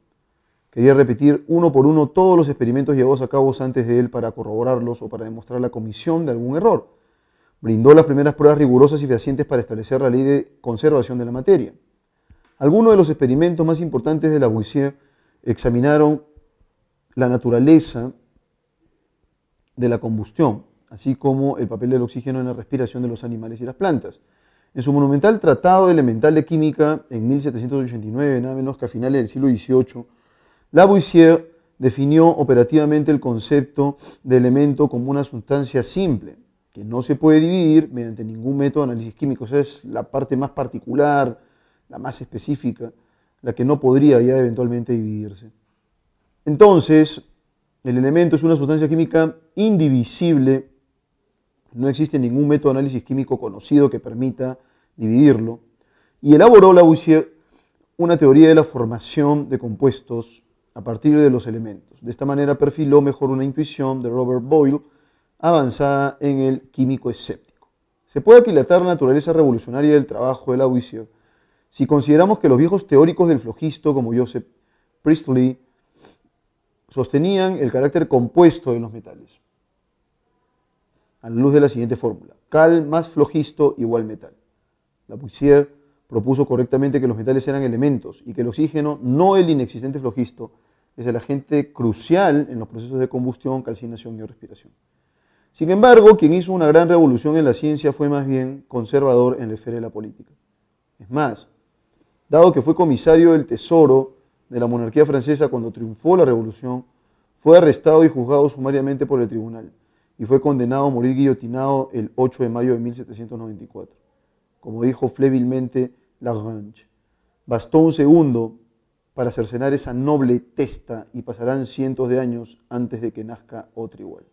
Quería repetir uno por uno todos los experimentos llevados a cabo antes de él para corroborarlos o para demostrar la comisión de algún error. Brindó las primeras pruebas rigurosas y fehacientes para establecer la ley de conservación de la materia. Algunos de los experimentos más importantes de Lavoisier examinaron la naturaleza de la combustión, así como el papel del oxígeno en la respiración de los animales y las plantas. En su monumental Tratado Elemental de Química, en 1789, nada menos que a finales del siglo XVIII, Lavoisier definió operativamente el concepto de elemento como una sustancia simple, que no se puede dividir mediante ningún método de análisis químico. Esa es la parte más particular, la más específica, la que no podría ya eventualmente dividirse. Entonces, el elemento es una sustancia química indivisible. No existe ningún método de análisis químico conocido que permita dividirlo, y elaboró Lavoisier una teoría de la formación de compuestos a partir de los elementos. De esta manera perfiló mejor una intuición de Robert Boyle avanzada en el químico escéptico. Se puede aquilatar la naturaleza revolucionaria del trabajo de Lavoisier si consideramos que los viejos teóricos del flogisto como Joseph Priestley sostenían el carácter compuesto de los metales, a la luz de la siguiente fórmula: cal más flogisto igual metal. Lavoisier propuso correctamente que los metales eran elementos y que el oxígeno, no el inexistente flogisto, es el agente crucial en los procesos de combustión, calcinación y respiración. Sin embargo, quien hizo una gran revolución en la ciencia fue más bien conservador en la esfera de la política. Es más, dado que fue comisario del Tesoro de la monarquía francesa cuando triunfó la revolución, fue arrestado y juzgado sumariamente por el tribunal y fue condenado a morir guillotinado el 8 de mayo de 1794. Como dijo flébilmente Lagrange, bastó un segundo para cercenar esa noble testa y pasarán cientos de años antes de que nazca otra igual.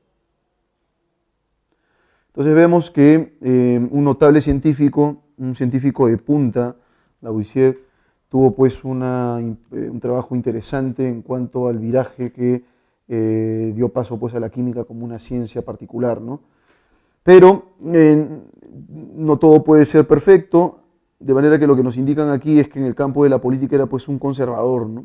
Entonces vemos que un notable científico, un científico de punta, Lavoisier, tuvo pues un trabajo interesante en cuanto al viraje que dio paso pues a la química como una ciencia particular, ¿no? Pero no todo puede ser perfecto, de manera que lo que nos indican aquí es que en el campo de la política era pues un conservador, ¿no?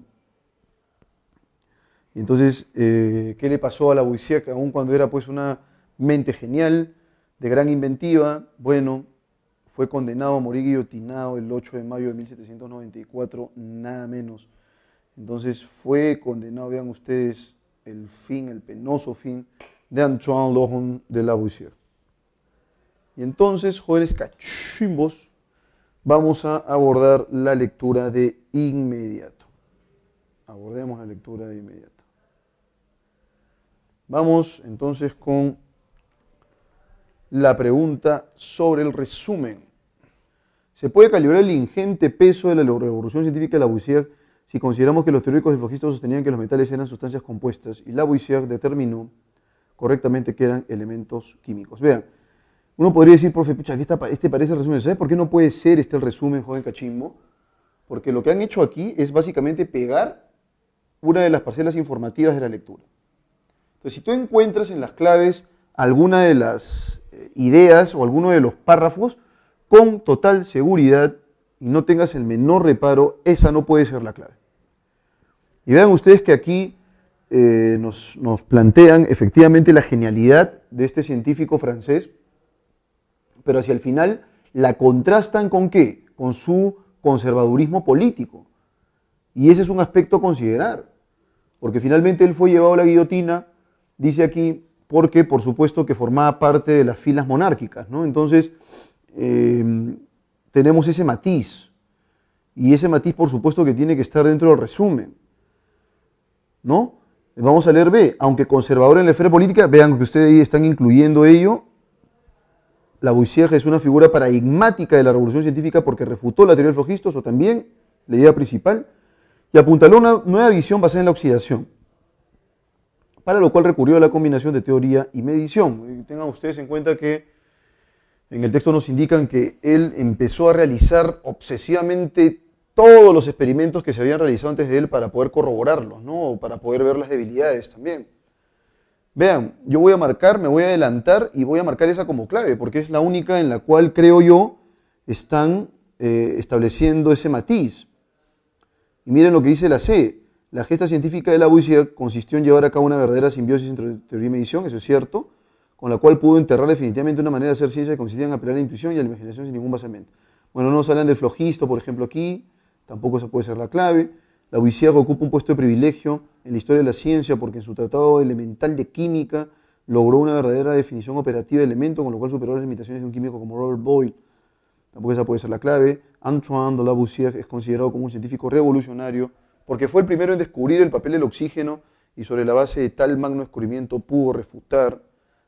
Y entonces, ¿qué le pasó a Lavoisier, que aun cuando era pues una mente genial, de gran inventiva? Bueno, fue condenado a morir guillotinado el 8 de mayo de 1794, nada menos. Entonces fue condenado, vean ustedes, el fin, el penoso fin de Antoine Laurent de Lavoisier. Y entonces, jóvenes cachimbos, vamos a abordar la lectura de inmediato. Abordemos la lectura de inmediato. Vamos entonces con la pregunta sobre el resumen. ¿Se puede calibrar el ingente peso de la revolución científica de Lavoisier si consideramos que los teóricos del flogisto sostenían que los metales eran sustancias compuestas y Lavoisier determinó correctamente que eran elementos químicos? Vean, uno podría decir, profe, pucha, este parece el resumen. ¿Sabes por qué no puede ser este el resumen, joven cachimbo? Porque lo que han hecho aquí es básicamente pegar una de las parcelas informativas de la lectura. Entonces, si tú encuentras en las claves alguna de las ideas o alguno de los párrafos, con total seguridad, y no tengas el menor reparo, esa no puede ser la clave. Y vean ustedes que aquí nos plantean efectivamente la genialidad de este científico francés, pero hacia el final la contrastan ¿con qué? Con su conservadurismo político. Y ese es un aspecto a considerar, porque finalmente él fue llevado a la guillotina, dice aquí, porque por supuesto que formaba parte de las filas monárquicas, ¿no? Entonces, tenemos ese matiz, y ese matiz por supuesto que tiene que estar dentro del resumen, ¿no? Vamos a leer B, aunque conservador en la esfera política, vean que ustedes ahí están incluyendo ello. Lavoisier es una figura paradigmática de la revolución científica porque refutó la teoría del flogisto, o también la idea principal, y apuntaló una nueva visión basada en la oxidación, para lo cual recurrió a la combinación de teoría y medición. Tengan ustedes en cuenta que en el texto nos indican que él empezó a realizar obsesivamente todos los experimentos que se habían realizado antes de él para poder corroborarlos, ¿no? O para poder ver las debilidades también. Vean, yo voy a marcar, me voy a adelantar y voy a marcar esa como clave, porque es la única en la cual, creo yo, están estableciendo ese matiz. Y miren lo que dice la C. La gesta científica de Lavoisier consistió en llevar a cabo una verdadera simbiosis entre teoría y medición, eso es cierto, con la cual pudo enterrar definitivamente una manera de hacer ciencia que consistía en apelar a la intuición y a la imaginación sin ningún basamento. Bueno, no nos hablan del flogisto, por ejemplo, aquí, tampoco esa puede ser la clave. Lavoisier ocupa un puesto de privilegio en la historia de la ciencia porque en su tratado elemental de química logró una verdadera definición operativa de elemento, con lo cual superó las limitaciones de un químico como Robert Boyle. Tampoco esa puede ser la clave. Antoine de Lavoisier es considerado como un científico revolucionario porque fue el primero en descubrir el papel del oxígeno y sobre la base de tal magno descubrimiento pudo refutar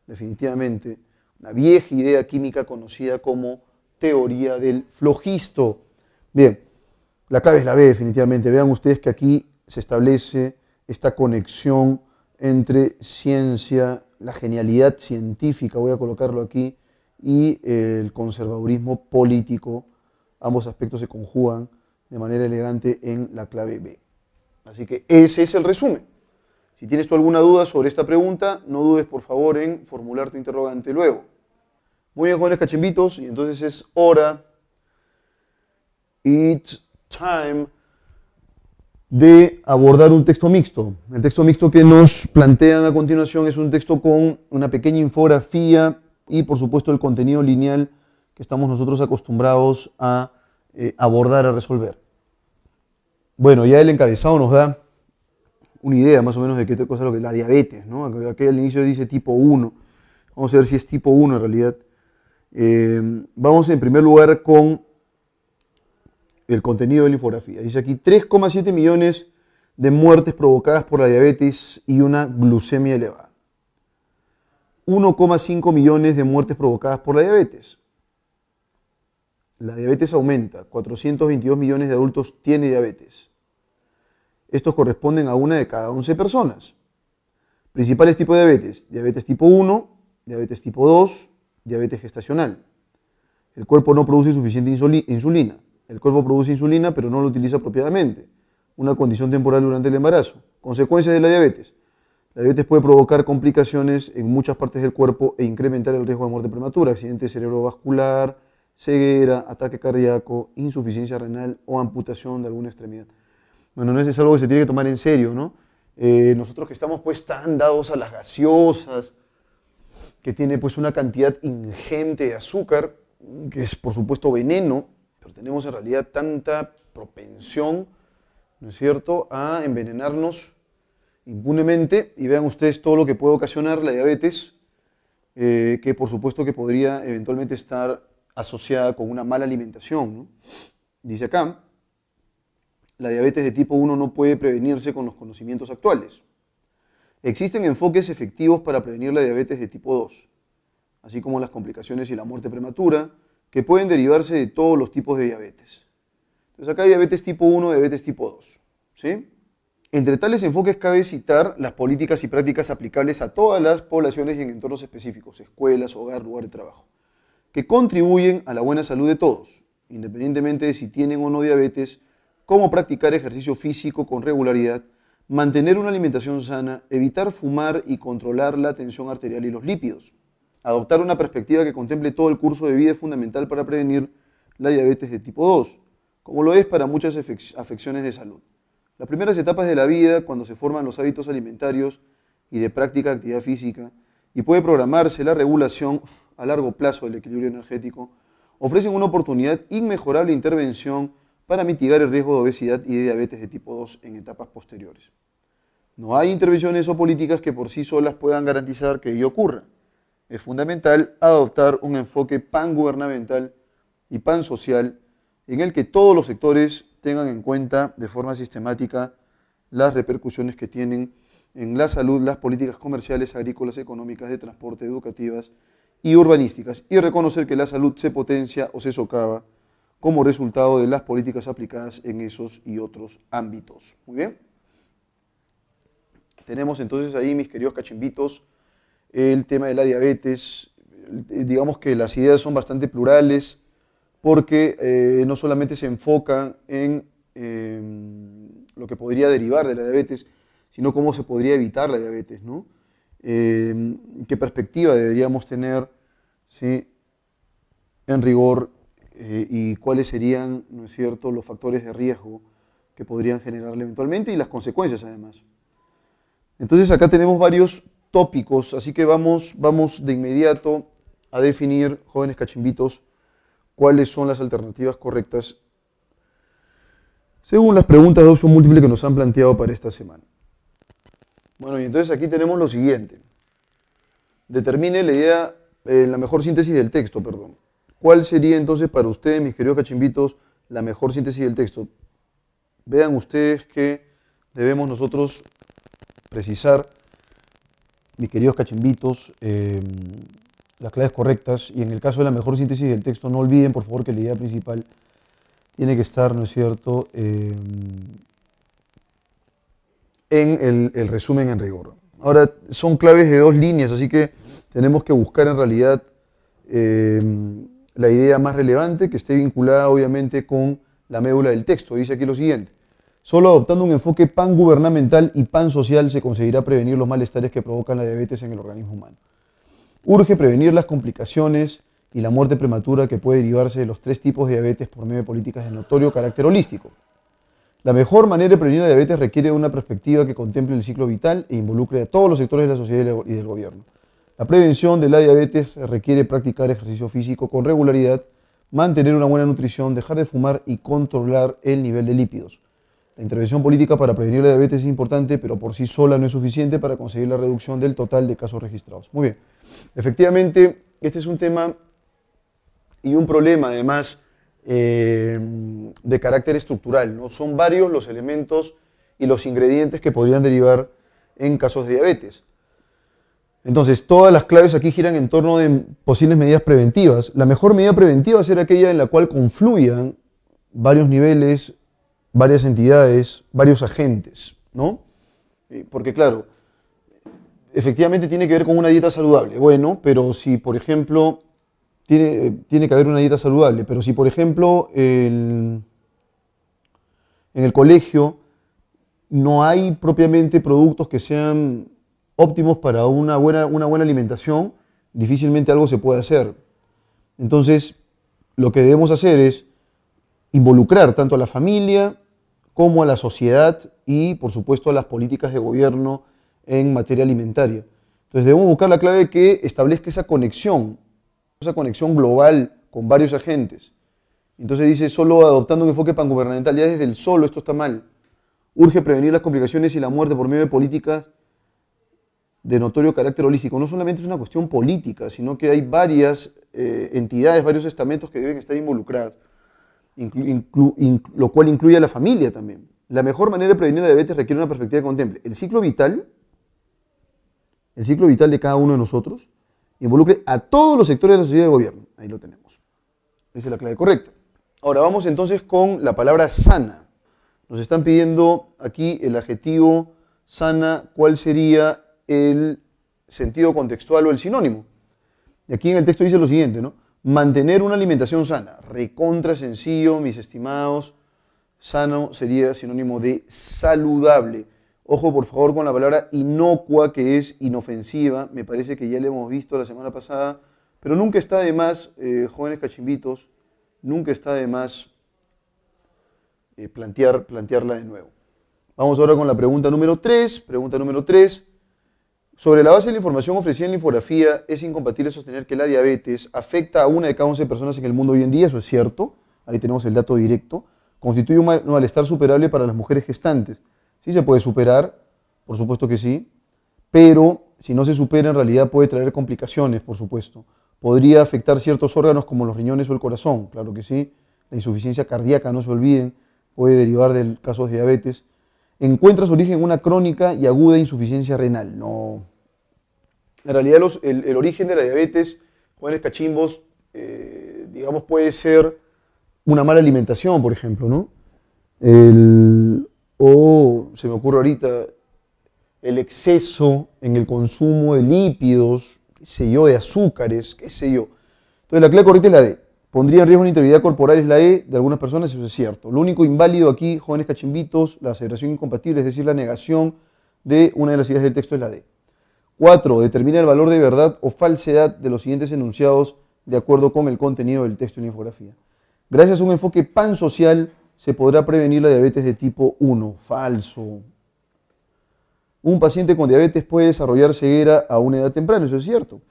definitivamente una vieja idea química conocida como teoría del flogisto. Bien, la clave es la B definitivamente. Vean ustedes que aquí se establece esta conexión entre ciencia, la genialidad científica, voy a colocarlo aquí, y el conservadurismo político ambos aspectos se conjugan de manera elegante en la clave B. Así que ese es el resumen. Si tienes tú alguna duda sobre esta pregunta, no dudes por favor en formular tu interrogante luego. Muy bien, jóvenes cachimbitos, y entonces es hora, it's time, de abordar un texto mixto. El texto mixto que nos plantean a continuación es un texto con una pequeña infografía y por supuesto el contenido lineal que estamos nosotros acostumbrados a abordar, a resolver. Bueno, ya el encabezado nos da una idea más o menos de qué cosa es lo que es la diabetes, ¿no? Aquí al inicio dice tipo 1. Vamos a ver si es tipo 1 en realidad. Vamos en primer lugar con el contenido de la infografía. Dice aquí 3,7 millones de muertes provocadas por la diabetes y una glucemia elevada. 1,5 millones de muertes provocadas por la diabetes. La diabetes aumenta. 422 millones de adultos tienen diabetes. Estos corresponden a una de cada 11 personas. Principales tipos de diabetes. Diabetes tipo 1, diabetes tipo 2, diabetes gestacional. El cuerpo no produce suficiente insulina. El cuerpo produce insulina, pero no lo utiliza apropiadamente. Una condición temporal durante el embarazo. Consecuencias de la diabetes. La diabetes puede provocar complicaciones en muchas partes del cuerpo e incrementar el riesgo de muerte prematura, accidente cerebrovascular, ceguera, ataque cardíaco, insuficiencia renal o amputación de alguna extremidad. Bueno, no es algo que se tiene que tomar en serio, ¿no? Nosotros que estamos pues tan dados a las gaseosas, que tiene pues una cantidad ingente de azúcar, que es por supuesto veneno, pero tenemos en realidad tanta propensión, ¿no es cierto?, a envenenarnos impunemente, y vean ustedes todo lo que puede ocasionar la diabetes, que por supuesto que podría eventualmente estar asociada con una mala alimentación, ¿no? Dice acá, la diabetes de tipo 1 no puede prevenirse con los conocimientos actuales. Existen enfoques efectivos para prevenir la diabetes de tipo 2, así como las complicaciones y la muerte prematura, que pueden derivarse de todos los tipos de diabetes. Entonces acá hay diabetes tipo 1 y diabetes tipo 2, ¿sí? Entre tales enfoques cabe citar las políticas y prácticas aplicables a todas las poblaciones y en entornos específicos, escuelas, hogar, lugar de trabajo, que contribuyen a la buena salud de todos, independientemente de si tienen o no diabetes, como practicar ejercicio físico con regularidad, mantener una alimentación sana, evitar fumar y controlar la tensión arterial y los lípidos. Adoptar una perspectiva que contemple todo el curso de vida es fundamental para prevenir la diabetes de tipo 2, como lo es para muchas afecciones de salud. Las primeras etapas de la vida, cuando se forman los hábitos alimentarios y de práctica de actividad física, y puede programarse la regulación a largo plazo del equilibrio energético, ofrecen una oportunidad inmejorable de intervención para mitigar el riesgo de obesidad y de diabetes de tipo 2 en etapas posteriores. No hay intervenciones o políticas que por sí solas puedan garantizar que ello ocurra. Es fundamental adoptar un enfoque pangubernamental y pansocial en el que todos los sectores tengan en cuenta de forma sistemática las repercusiones que tienen en la salud las políticas comerciales, agrícolas, económicas, de transporte, educativas y urbanísticas, y reconocer que la salud se potencia o se socava como resultado de las políticas aplicadas en esos y otros ámbitos. Muy bien. Tenemos entonces ahí, mis queridos cachimbitos, el tema de la diabetes. Digamos que las ideas son bastante plurales porque no solamente se enfocan en lo que podría derivar de la diabetes, sino cómo se podría evitar la diabetes, ¿no? ¿Qué perspectiva deberíamos tener, ¿sí?, en rigor y cuáles serían, ¿no es cierto?, los factores de riesgo que podrían generarle eventualmente y las consecuencias además. Entonces acá tenemos varios tópicos, así que vamos de inmediato a definir, jóvenes cachimbitos, cuáles son las alternativas correctas según las preguntas de opción múltiple que nos han planteado para esta semana. Bueno, y entonces aquí tenemos lo siguiente. Determine la idea, la mejor síntesis del texto, perdón. ¿Cuál sería entonces para ustedes, mis queridos cachimbitos, la mejor síntesis del texto? Vean ustedes que debemos nosotros precisar, mis queridos cachimbitos, las claves correctas, y en el caso de la mejor síntesis del texto, no olviden por favor que la idea principal tiene que estar, ¿no es cierto?, en el resumen en rigor. Ahora, son claves de 2 líneas, así que tenemos que buscar en realidad la idea más relevante que esté vinculada obviamente con la médula del texto. Dice aquí lo siguiente: solo adoptando un enfoque pangubernamental y pansocial se conseguirá prevenir los malestares que provocan la diabetes en el organismo humano. Urge prevenir las complicaciones y la muerte prematura que puede derivarse de los 3 tipos de diabetes por medio de políticas de notorio carácter holístico. La mejor manera de prevenir la diabetes requiere de una perspectiva que contemple el ciclo vital e involucre a todos los sectores de la sociedad y del gobierno. La prevención de la diabetes requiere practicar ejercicio físico con regularidad, mantener una buena nutrición, dejar de fumar y controlar el nivel de lípidos. La intervención política para prevenir la diabetes es importante, pero por sí sola no es suficiente para conseguir la reducción del total de casos registrados. Muy bien. Efectivamente, este es un tema y un problema, además, de carácter estructural, ¿no? Son varios los elementos y los ingredientes que podrían derivar en casos de diabetes. Entonces, todas las claves aquí giran en torno de posibles medidas preventivas. La mejor medida preventiva será aquella en la cual confluyan varios niveles, varias entidades, varios agentes, ¿no? Porque claro, efectivamente tiene que ver con una dieta saludable. Bueno, pero si por ejemplo, tiene que haber una dieta saludable, pero si por ejemplo en el colegio no hay propiamente productos que sean óptimos para una buena alimentación, difícilmente algo se puede hacer. Entonces, lo que debemos hacer es involucrar tanto a la familia como a la sociedad y, por supuesto, a las políticas de gobierno en materia alimentaria. Entonces, debemos buscar la clave que establezca esa conexión global con varios agentes. Entonces dice, solo adoptando un enfoque pangubernamental, ya desde el solo esto está mal. Urge prevenir las complicaciones y la muerte por medio de políticas de notorio carácter holístico. No solamente es una cuestión política, sino que hay varias entidades, varios estamentos que deben estar involucrados, lo cual incluye a la familia también. La mejor manera de prevenir la diabetes requiere una perspectiva que contemple el ciclo vital de cada uno de nosotros, involucre a todos los sectores de la sociedad y del gobierno. Ahí lo tenemos. Esa es la clave correcta. Ahora vamos entonces con la palabra sana. Nos están pidiendo aquí el adjetivo sana, ¿cuál sería el sentido contextual o el sinónimo? Y aquí en el texto dice lo siguiente, ¿no? Mantener una alimentación sana. Recontra sencillo, mis estimados. Sano sería sinónimo de saludable. Ojo, por favor, con la palabra inocua, que es inofensiva. Me parece que ya la hemos visto la semana pasada, pero nunca está de más, jóvenes cachimbitos, nunca está de más plantearla de nuevo. Vamos ahora con la pregunta número 3. Pregunta número 3. Sobre la base de la información ofrecida en la infografía, es incompatible sostener que la diabetes afecta a 1 de cada 11 personas en el mundo hoy en día. Eso es cierto. Ahí tenemos el dato directo. Constituye un malestar superable para las mujeres gestantes. Sí se puede superar, por supuesto que sí, pero si no se supera en realidad puede traer complicaciones, por supuesto. Podría afectar ciertos órganos como los riñones o el corazón, claro que sí. La insuficiencia cardíaca, no se olviden, puede derivar del caso de diabetes. Encuentra su origen en una crónica y aguda insuficiencia renal. No. En realidad el origen de la diabetes, jóvenes cachimbos, digamos, puede ser una mala alimentación, por ejemplo, ¿no? O se me ocurre ahorita el exceso en el consumo de lípidos, qué sé yo, de azúcares, qué sé yo. Entonces la clave correcta es la D. Pondría en riesgo la integridad corporal es la E de algunas personas, eso es cierto. Lo único inválido aquí, jóvenes cachimbitos, la aseveración incompatible, es decir, la negación de una de las ideas del texto es la D. 4. Determina el valor de verdad o falsedad de los siguientes enunciados de acuerdo con el contenido del texto y la infografía. Gracias a un enfoque pansocial se podrá prevenir la diabetes de tipo 1. Falso. Un paciente con diabetes puede desarrollar ceguera a una edad temprana, eso es cierto.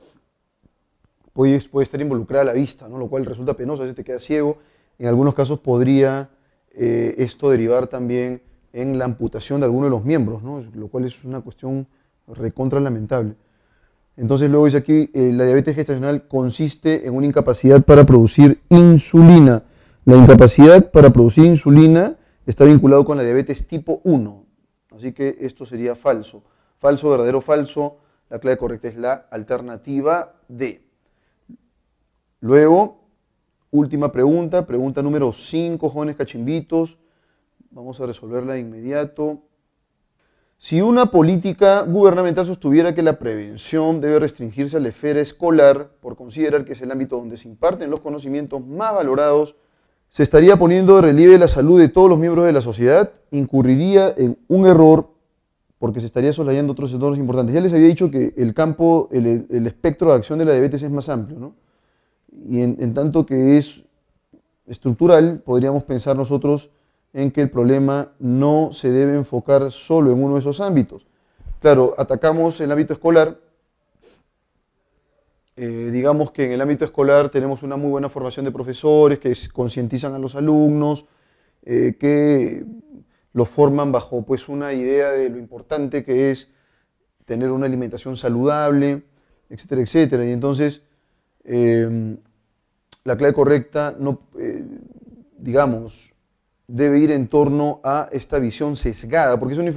Puede estar involucrada la vista, ¿no? Lo cual resulta penoso, a veces te queda ciego. En algunos casos podría esto derivar también en la amputación de alguno de los miembros, ¿no? Lo cual es una cuestión recontra lamentable. Entonces luego dice aquí, la diabetes gestacional consiste en una incapacidad para producir insulina. La incapacidad para producir insulina está vinculado con la diabetes tipo 1. Así que esto sería falso. Falso, verdadero, falso. La clave correcta es la alternativa D. Luego, última pregunta, pregunta número 5, jóvenes cachimbitos. Vamos a resolverla de inmediato. Si una política gubernamental sostuviera que la prevención debe restringirse a la esfera escolar por considerar que es el ámbito donde se imparten los conocimientos más valorados, se estaría poniendo de relieve la salud de todos los miembros de la sociedad, incurriría en un error porque se estaría soslayando otros sectores importantes. Ya les había dicho que el campo, el espectro de acción de la diabetes es más amplio, ¿no? Y en tanto que es estructural, podríamos pensar nosotros en que el problema no se debe enfocar solo en uno de esos ámbitos. Claro, atacamos el ámbito escolar. Digamos que en el ámbito escolar tenemos una muy buena formación de profesores que concientizan a los alumnos, que los forman bajo pues, una idea de lo importante que es tener una alimentación saludable, etcétera, etcétera. Y entonces, la clave correcta, no, digamos, debe ir en torno a esta visión sesgada, porque es una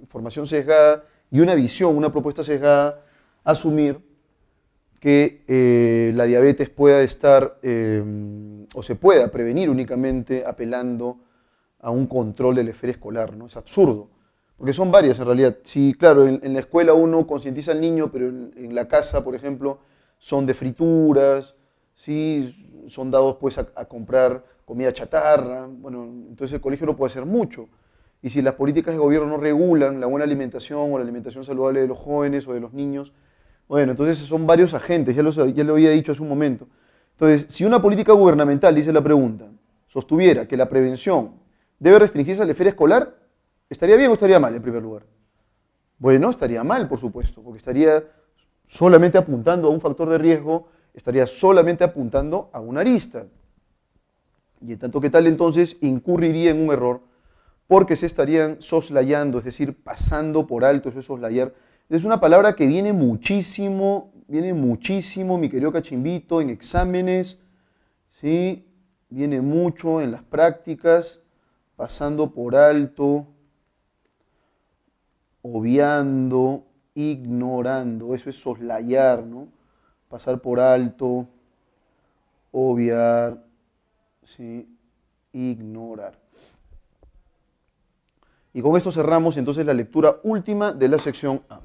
información sesgada y una visión, una propuesta sesgada, asumir que la diabetes pueda estar o se pueda prevenir únicamente apelando a un control de la esfera escolar, ¿no? Es absurdo, porque son varias en realidad. Sí, claro, en la escuela uno concientiza al niño, pero en la casa, por ejemplo, son de frituras, ¿sí? Son dados pues a comprar comida chatarra, bueno, entonces el colegio no puede hacer mucho. Y si las políticas de gobierno no regulan la buena alimentación o la alimentación saludable de los jóvenes o de los niños, bueno, entonces son varios agentes, ya lo había dicho hace un momento. Entonces, si una política gubernamental, dice la pregunta, sostuviera que la prevención debe restringirse a la esfera escolar, ¿estaría bien o estaría mal en primer lugar? Bueno, estaría mal, por supuesto, porque estaría solamente apuntando a un factor de riesgo, estaría solamente apuntando a una arista. Y en tanto que tal, entonces, incurriría en un error porque se estarían soslayando, es decir, pasando por alto, eso es soslayar. Es una palabra que viene muchísimo, mi querido Cachimbito, en exámenes, ¿sí? Viene mucho en las prácticas, pasando por alto, obviando, ignorando, eso es soslayar, ¿no? Pasar por alto, obviar, ¿sí? Ignorar. Y con esto cerramos entonces la lectura última de la sección A.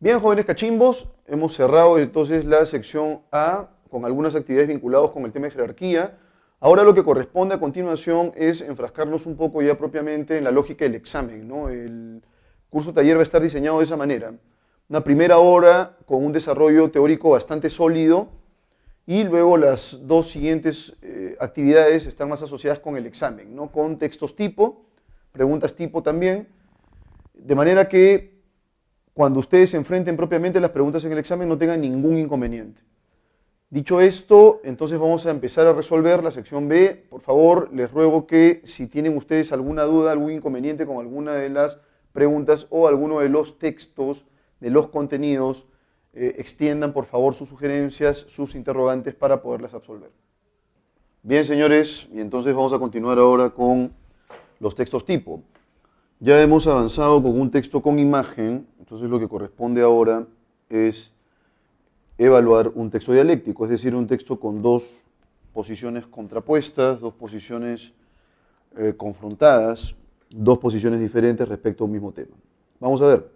Bien, jóvenes cachimbos, hemos cerrado entonces la sección A con algunas actividades vinculadas con el tema de jerarquía. Ahora lo que corresponde a continuación es enfrascarnos un poco ya propiamente en la lógica del examen, ¿no? El curso taller va a estar diseñado de esa manera. Una primera hora con un desarrollo teórico bastante sólido y luego las dos siguientes actividades están más asociadas con el examen, ¿no? Con textos tipo, preguntas tipo también, de manera que cuando ustedes se enfrenten propiamente las preguntas en el examen no tengan ningún inconveniente. Dicho esto, entonces vamos a empezar a resolver la sección B. Por favor, les ruego que si tienen ustedes alguna duda, algún inconveniente con alguna de las preguntas o alguno de los textos, de los contenidos, extiendan por favor sus sugerencias, sus interrogantes para poderlas absolver. Bien, señores, y entonces vamos a continuar ahora con los textos tipo. Ya hemos avanzado con un texto con imagen, entonces lo que corresponde ahora es evaluar un texto dialéctico, es decir, un texto con dos posiciones contrapuestas, dos posiciones confrontadas, dos posiciones diferentes respecto a un mismo tema. Vamos a ver.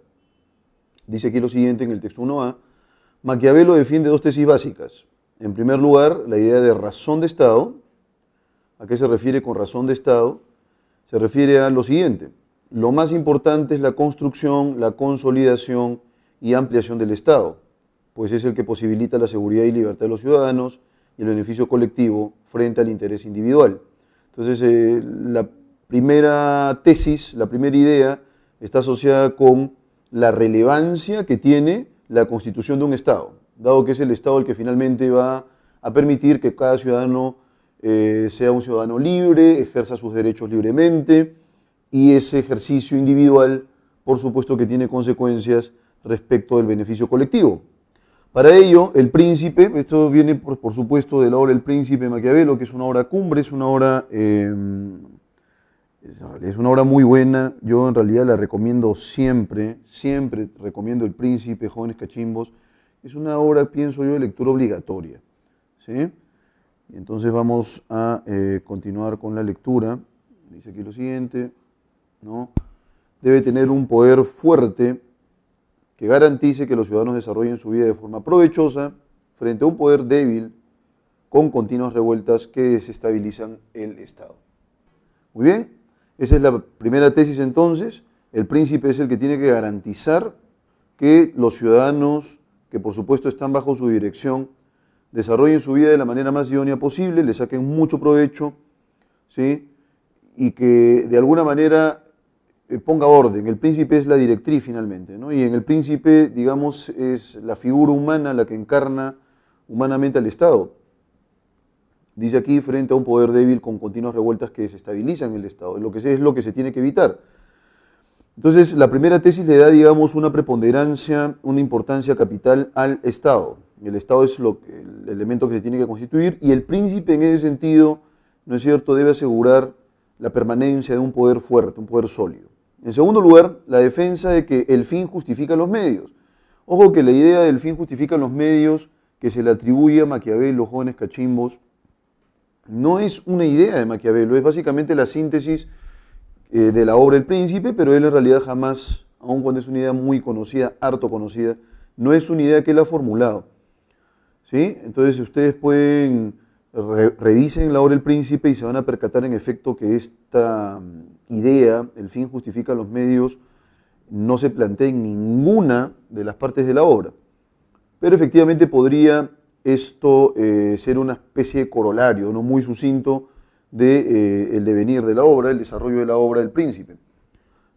Dice aquí lo siguiente en el texto 1a. Maquiavelo defiende dos tesis básicas. En primer lugar, la idea de razón de Estado. ¿A qué se refiere con razón de Estado? Se refiere a lo siguiente. Lo más importante es la construcción, la consolidación y ampliación del Estado, pues es el que posibilita la seguridad y libertad de los ciudadanos y el beneficio colectivo frente al interés individual. Entonces, la primera tesis, la primera idea, está asociada con la relevancia que tiene la constitución de un Estado, dado que es el Estado el que finalmente va a permitir que cada ciudadano sea un ciudadano libre, ejerza sus derechos libremente, y ese ejercicio individual, por supuesto que tiene consecuencias respecto del beneficio colectivo. Para ello, El Príncipe, esto viene por supuesto de la obra El Príncipe de Maquiavelo, que es una obra cumbre, es una obra muy buena, yo en realidad la recomiendo siempre, siempre recomiendo El Príncipe, jóvenes cachimbos, es una obra, pienso yo, de lectura obligatoria, ¿sí? Entonces vamos a continuar con la lectura, dice aquí lo siguiente, ¿no? debe tener un poder fuerte que garantice que los ciudadanos desarrollen su vida de forma provechosa frente a un poder débil con continuas revueltas que desestabilizan el Estado. Muy bien, esa es la primera tesis entonces. El príncipe es el que tiene que garantizar que los ciudadanos, que por supuesto están bajo su dirección, desarrollen su vida de la manera más idónea posible, le saquen mucho provecho, ¿sí? Y que de alguna manera ponga orden. El príncipe es la directriz finalmente, ¿no? Y en el príncipe, digamos, es la figura humana la que encarna humanamente al Estado. Dice aquí, frente a un poder débil con continuas revueltas que desestabilizan el Estado, es lo que se tiene que evitar. Entonces, la primera tesis le da, digamos, una preponderancia, una importancia capital al Estado. El Estado es el elemento que se tiene que constituir y el príncipe en ese sentido, ¿no es cierto?, debe asegurar la permanencia de un poder fuerte, un poder sólido. En segundo lugar, la defensa de que el fin justifica los medios. Ojo que la idea del fin justifica los medios que se le atribuye a Maquiavelo, jóvenes cachimbos, no es una idea de Maquiavelo, es básicamente la síntesis de la obra El Príncipe, pero él en realidad jamás, aun cuando es una idea muy conocida, harto conocida, no es una idea que él ha formulado. ¿Sí? Entonces ustedes pueden, revisen la obra El Príncipe y se van a percatar en efecto que esta idea, el fin justifica los medios, no se plantea en ninguna de las partes de la obra. Pero efectivamente podría esto ser una especie de corolario, no muy sucinto, del devenir de la obra, el desarrollo de la obra del príncipe.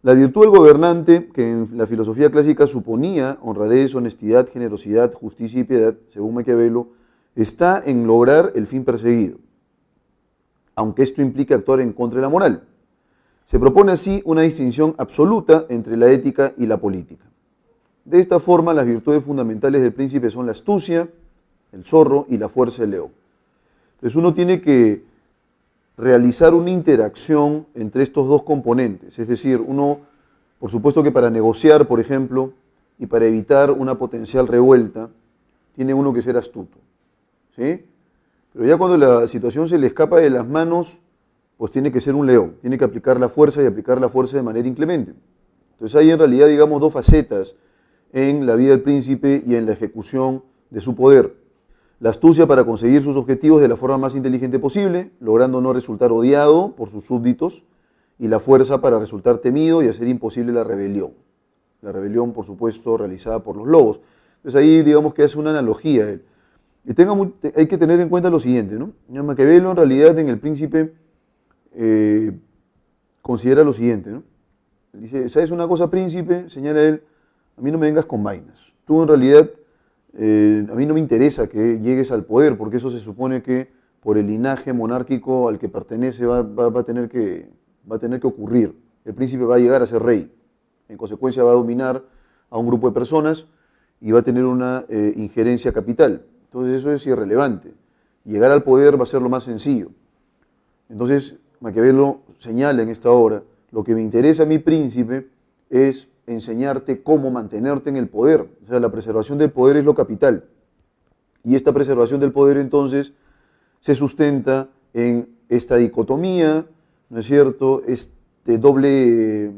La virtud del gobernante, que en la filosofía clásica suponía honradez, honestidad, generosidad, justicia y piedad, según Maquiavelo, está en lograr el fin perseguido, aunque esto implique actuar en contra de la moral. Se propone así una distinción absoluta entre la ética y la política. De esta forma, las virtudes fundamentales del príncipe son la astucia, el zorro y la fuerza del león. Entonces uno tiene que realizar una interacción entre estos dos componentes, es decir, uno, por supuesto que para negociar, por ejemplo, y para evitar una potencial revuelta, tiene uno que ser astuto, ¿sí? Pero ya cuando la situación se le escapa de las manos, pues tiene que ser un león, tiene que aplicar la fuerza y aplicar la fuerza de manera inclemente. Entonces hay en realidad, digamos, dos facetas en la vida del príncipe y en la ejecución de su poder. La astucia para conseguir sus objetivos de la forma más inteligente posible, logrando no resultar odiado por sus súbditos, y la fuerza para resultar temido y hacer imposible la rebelión. La rebelión, por supuesto, realizada por los lobos. Entonces ahí, digamos que hace una analogía. Y hay que tener en cuenta lo siguiente, ¿no? Maquiavelo, en realidad, en El Príncipe, considera lo siguiente, ¿no? Dice, ¿sabes una cosa, príncipe? Señala él, a mí no me vengas con vainas. Tú, en realidad, a mí no me interesa que llegues al poder, porque eso se supone que por el linaje monárquico al que pertenece va a tener que ocurrir. El príncipe va a llegar a ser rey. En consecuencia va a dominar a un grupo de personas y va a tener una injerencia capital. Entonces eso es irrelevante. Llegar al poder va a ser lo más sencillo. Entonces Maquiavelo señala en esta obra, lo que me interesa a mi príncipe es enseñarte cómo mantenerte en el poder. O sea, la preservación del poder es lo capital. Y esta preservación del poder entonces se sustenta en esta dicotomía, ¿no es cierto?, este doble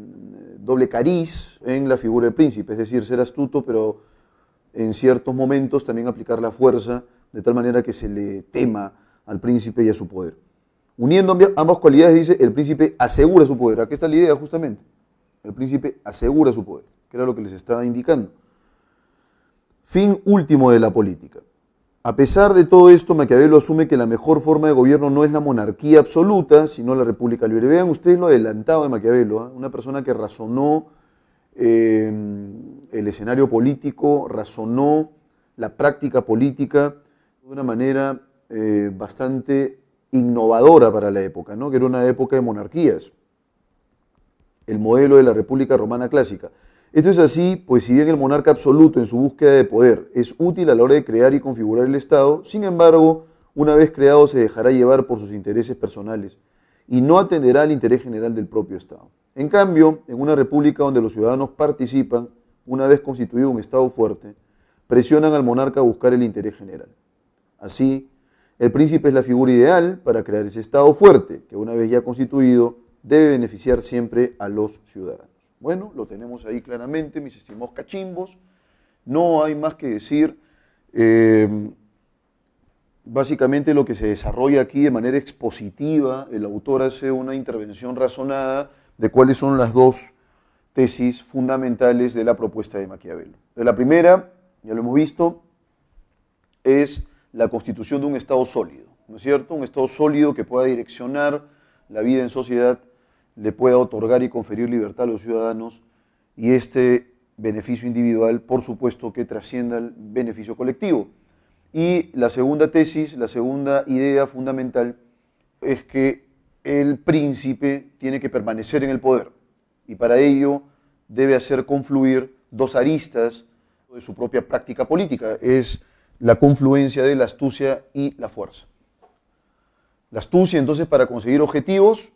cariz en la figura del príncipe, es decir, ser astuto, pero en ciertos momentos también aplicar la fuerza, de tal manera que se le tema al príncipe y a su poder. Uniendo ambas cualidades, dice, el príncipe asegura su poder. Aquí está la idea, justamente. El príncipe asegura su poder, que era lo que les estaba indicando. Fin último de la política. A pesar de todo esto, Maquiavelo asume que la mejor forma de gobierno no es la monarquía absoluta, sino la república libre. Vean ustedes lo adelantado de Maquiavelo, ¿eh? Una persona que razonó el escenario político, razonó la práctica política de una manera bastante innovadora para la época, ¿no? Que era una época de monarquías. El modelo de la República Romana clásica. Esto es así, pues si bien el monarca absoluto en su búsqueda de poder es útil a la hora de crear y configurar el Estado, sin embargo, una vez creado se dejará llevar por sus intereses personales y no atenderá al interés general del propio Estado. En cambio, en una república donde los ciudadanos participan, una vez constituido un Estado fuerte, presionan al monarca a buscar el interés general. Así, el príncipe es la figura ideal para crear ese Estado fuerte, que una vez ya constituido, debe beneficiar siempre a los ciudadanos. Bueno, lo tenemos ahí claramente, mis estimados cachimbos. No hay más que decir. Básicamente lo que se desarrolla aquí de manera expositiva, el autor hace una intervención razonada de cuáles son las dos tesis fundamentales de la propuesta de Maquiavelo. La primera, ya lo hemos visto, es la constitución de un Estado sólido, ¿no es cierto? Un Estado sólido que pueda direccionar la vida en sociedad, le pueda otorgar y conferir libertad a los ciudadanos y este beneficio individual, por supuesto, que trascienda el beneficio colectivo. Y la segunda tesis, la segunda idea fundamental es que el príncipe tiene que permanecer en el poder y para ello debe hacer confluir dos aristas de su propia práctica política, es la confluencia de la astucia y la fuerza. La astucia entonces para conseguir objetivos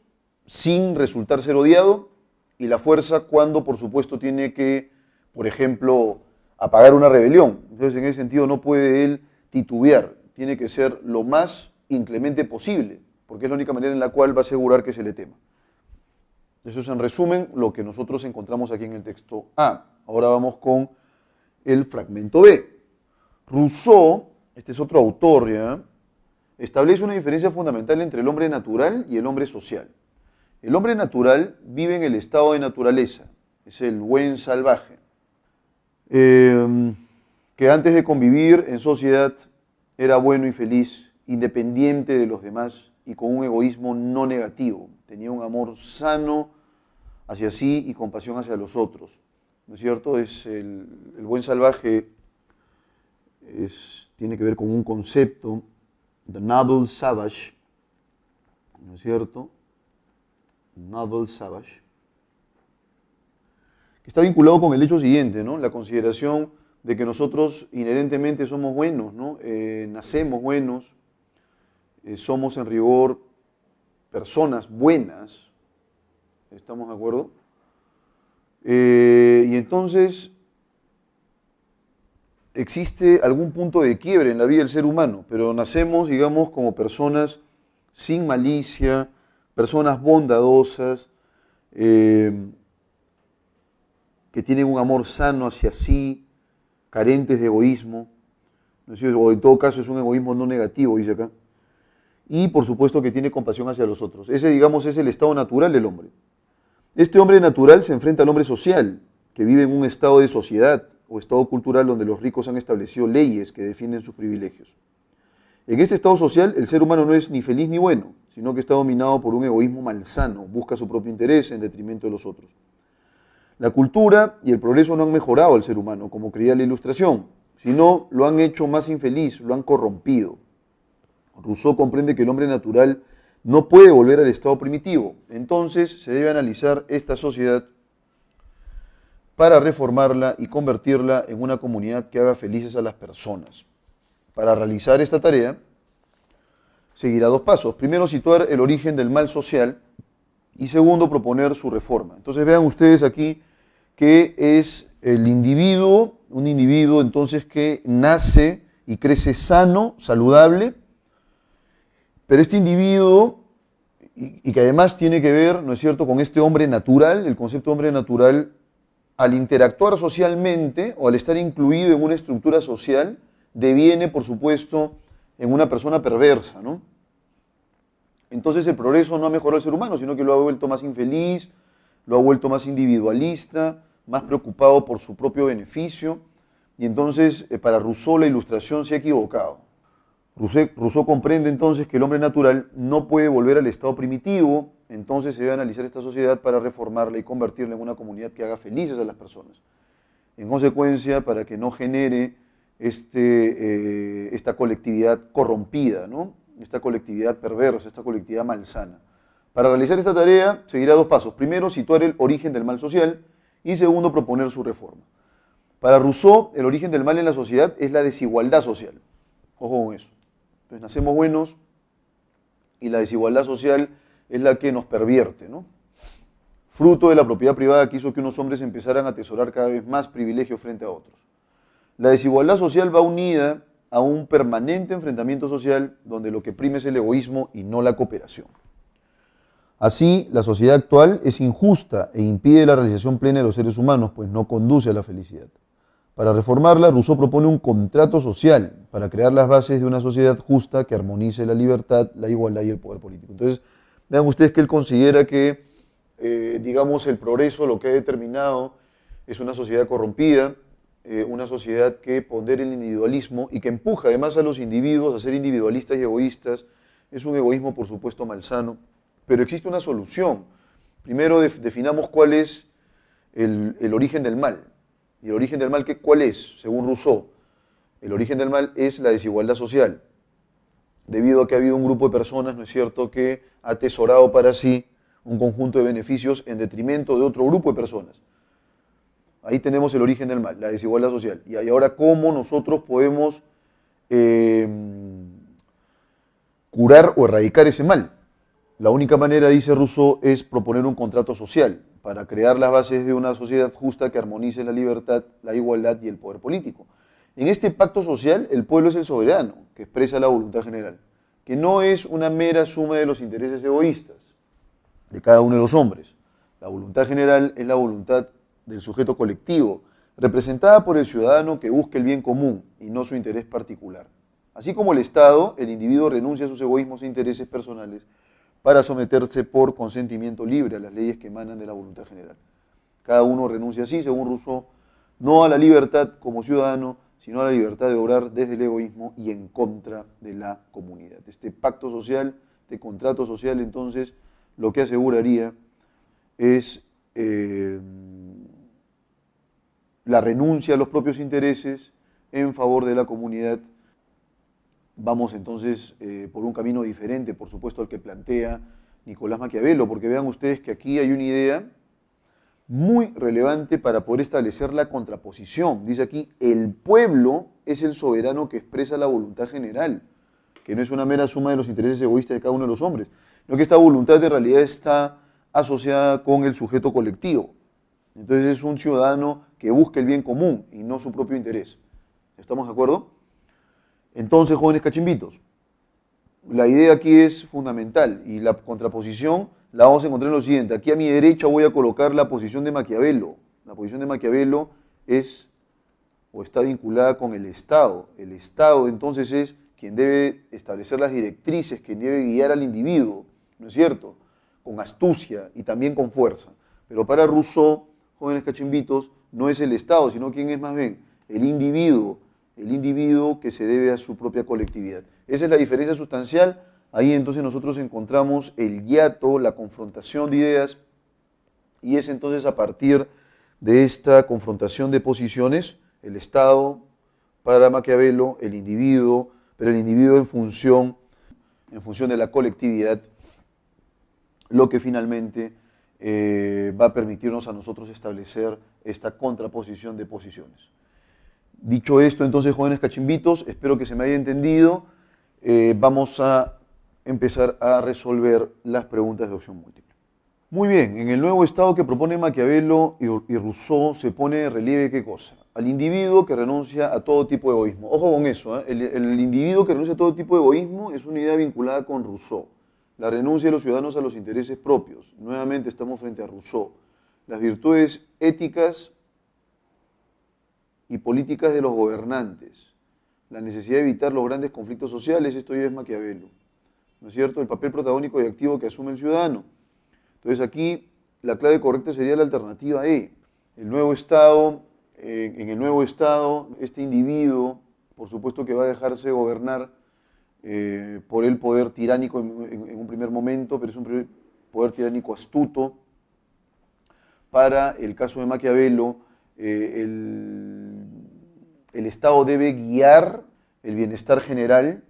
sin resultar ser odiado y la fuerza cuando por supuesto tiene que, por ejemplo, apagar una rebelión. Entonces en ese sentido no puede él titubear, tiene que ser lo más inclemente posible, porque es la única manera en la cual va a asegurar que se le tema. Eso es en resumen lo que nosotros encontramos aquí en el texto A. Ahora vamos con el fragmento B. Rousseau, este es otro autor, ¿ya?, establece una diferencia fundamental entre el hombre natural y el hombre social. El hombre natural vive en el estado de naturaleza, es el buen salvaje, que antes de convivir en sociedad era bueno y feliz, independiente de los demás y con un egoísmo no negativo. Tenía un amor sano hacia sí y compasión hacia los otros. ¿No es cierto? Es el buen salvaje tiene que ver con un concepto, the noble savage, ¿no es cierto? Noble savage, que está vinculado con el hecho siguiente, ¿no? La consideración de que nosotros inherentemente somos buenos, ¿no? Nacemos buenos, somos en rigor personas buenas, ¿estamos de acuerdo? Y entonces existe algún punto de quiebre en la vida del ser humano, pero nacemos, digamos, como personas sin malicia, personas bondadosas, que tienen un amor sano hacia sí, carentes de egoísmo, ¿no es cierto? O en todo caso es un egoísmo no negativo, dice acá, y por supuesto que tiene compasión hacia los otros. Ese, digamos, es el estado natural del hombre. Este hombre natural se enfrenta al hombre social, que vive en un estado de sociedad o estado cultural donde los ricos han establecido leyes que defienden sus privilegios. En este estado social, el ser humano no es ni feliz ni bueno, sino que está dominado por un egoísmo malsano, busca su propio interés en detrimento de los otros. La cultura y el progreso no han mejorado al ser humano, como creía la Ilustración, sino lo han hecho más infeliz, lo han corrompido. Rousseau comprende que el hombre natural no puede volver al estado primitivo, entonces se debe analizar esta sociedad para reformarla y convertirla en una comunidad que haga felices a las personas. Para realizar esta tarea, seguirá dos pasos. Primero, situar el origen del mal social y segundo, proponer su reforma. Entonces vean ustedes aquí que es el individuo, un individuo entonces que nace y crece sano, saludable, pero este individuo, y que además tiene que ver, ¿no es cierto?, con este hombre natural, el concepto de hombre natural, al interactuar socialmente o al estar incluido en una estructura social, deviene, por supuesto, en una persona perversa, ¿no? Entonces el progreso no ha mejorado al ser humano, sino que lo ha vuelto más infeliz, lo ha vuelto más individualista, más preocupado por su propio beneficio, y entonces para Rousseau la Ilustración se ha equivocado. Rousseau comprende entonces que el hombre natural no puede volver al estado primitivo, entonces se debe analizar esta sociedad para reformarla y convertirla en una comunidad que haga felices a las personas. En consecuencia, para que no genere esta colectividad corrompida, ¿no?, esta colectividad perversa, esta colectividad malsana. Para realizar esta tarea seguirá dos pasos. Primero, situar el origen del mal social y segundo, proponer su reforma. Para Rousseau, el origen del mal en la sociedad es la desigualdad social. Ojo con eso. Entonces nacemos buenos y la desigualdad social es la que nos pervierte, ¿no? Fruto de la propiedad privada que hizo que unos hombres empezaran a atesorar cada vez más privilegios frente a otros. La desigualdad social va unida a un permanente enfrentamiento social donde lo que prime es el egoísmo y no la cooperación. Así, la sociedad actual es injusta e impide la realización plena de los seres humanos, pues no conduce a la felicidad. Para reformarla, Rousseau propone un contrato social para crear las bases de una sociedad justa que armonice la libertad, la igualdad y el poder político. Entonces, vean ustedes que él considera que, digamos, el progreso lo que ha determinado es una sociedad corrompida, una sociedad que pondera el individualismo y que empuja además a los individuos a ser individualistas y egoístas. Es un egoísmo, por supuesto, malsano, pero existe una solución. Primero definamos cuál es el origen del mal. ¿Y el origen del mal cuál es? Según Rousseau, el origen del mal es la desigualdad social, debido a que ha habido un grupo de personas, ¿no es cierto?, que ha atesorado para sí un conjunto de beneficios en detrimento de otro grupo de personas. Ahí tenemos el origen del mal, la desigualdad social. Y ahora, ¿cómo nosotros podemos curar o erradicar ese mal? La única manera, dice Rousseau, es proponer un contrato social para crear las bases de una sociedad justa que armonice la libertad, la igualdad y el poder político. En este pacto social, el pueblo es el soberano, que expresa la voluntad general, que no es una mera suma de los intereses egoístas de cada uno de los hombres. La voluntad general es la voluntad del sujeto colectivo, representada por el ciudadano que busca el bien común y no su interés particular. Así como el Estado, el individuo renuncia a sus egoísmos e intereses personales para someterse por consentimiento libre a las leyes que emanan de la voluntad general. Cada uno renuncia así, según Rousseau, no a la libertad como ciudadano, sino a la libertad de obrar desde el egoísmo y en contra de la comunidad. Este pacto social, este contrato social, entonces, lo que aseguraría es la renuncia a los propios intereses en favor de la comunidad. Vamos entonces por un camino diferente, por supuesto, al que plantea Nicolás Maquiavelo, porque vean ustedes que aquí hay una idea muy relevante para poder establecer la contraposición. Dice aquí, el pueblo es el soberano que expresa la voluntad general, que no es una mera suma de los intereses egoístas de cada uno de los hombres, sino que esta voluntad en realidad está asociada con el sujeto colectivo. Entonces es un ciudadano que busca el bien común y no su propio interés. ¿Estamos de acuerdo? Entonces, jóvenes cachimbitos, la idea aquí es fundamental y la contraposición la vamos a encontrar en lo siguiente. Aquí a mi derecha voy a colocar la posición de Maquiavelo. La posición de Maquiavelo es o está vinculada con el Estado. El Estado entonces es quien debe establecer las directrices, quien debe guiar al individuo, ¿no es cierto? Con astucia y también con fuerza. Pero para Rousseau, jóvenes cachimbitos, no es el Estado, sino quién es más bien el individuo que se debe a su propia colectividad. Esa es la diferencia sustancial. Ahí entonces nosotros encontramos el hiato, la confrontación de ideas, y es entonces a partir de esta confrontación de posiciones, el Estado para Maquiavelo, el individuo, pero el individuo en función de la colectividad, lo que finalmente va a permitirnos a nosotros establecer esta contraposición de posiciones. Dicho esto, entonces, jóvenes cachimbitos, espero que se me haya entendido. Vamos a empezar a resolver las preguntas de opción múltiple. Muy bien, en el nuevo Estado que propone Maquiavelo y Rousseau se pone de relieve ¿qué cosa? Al individuo que renuncia a todo tipo de egoísmo. Ojo con eso, ¿eh? El individuo que renuncia a todo tipo de egoísmo es una idea vinculada con Rousseau. La renuncia de los ciudadanos a los intereses propios. Nuevamente estamos frente a Rousseau. Las virtudes éticas y políticas de los gobernantes. La necesidad de evitar los grandes conflictos sociales, esto ya es Maquiavelo. ¿No es cierto? El papel protagónico y activo que asume el ciudadano. Entonces aquí la clave correcta sería la alternativa E. El nuevo Estado, en el nuevo Estado, este individuo, por supuesto que va a dejarse gobernar por el poder tiránico en un primer momento, pero es un poder tiránico astuto. Para el caso de Maquiavelo, el Estado debe guiar el bienestar general,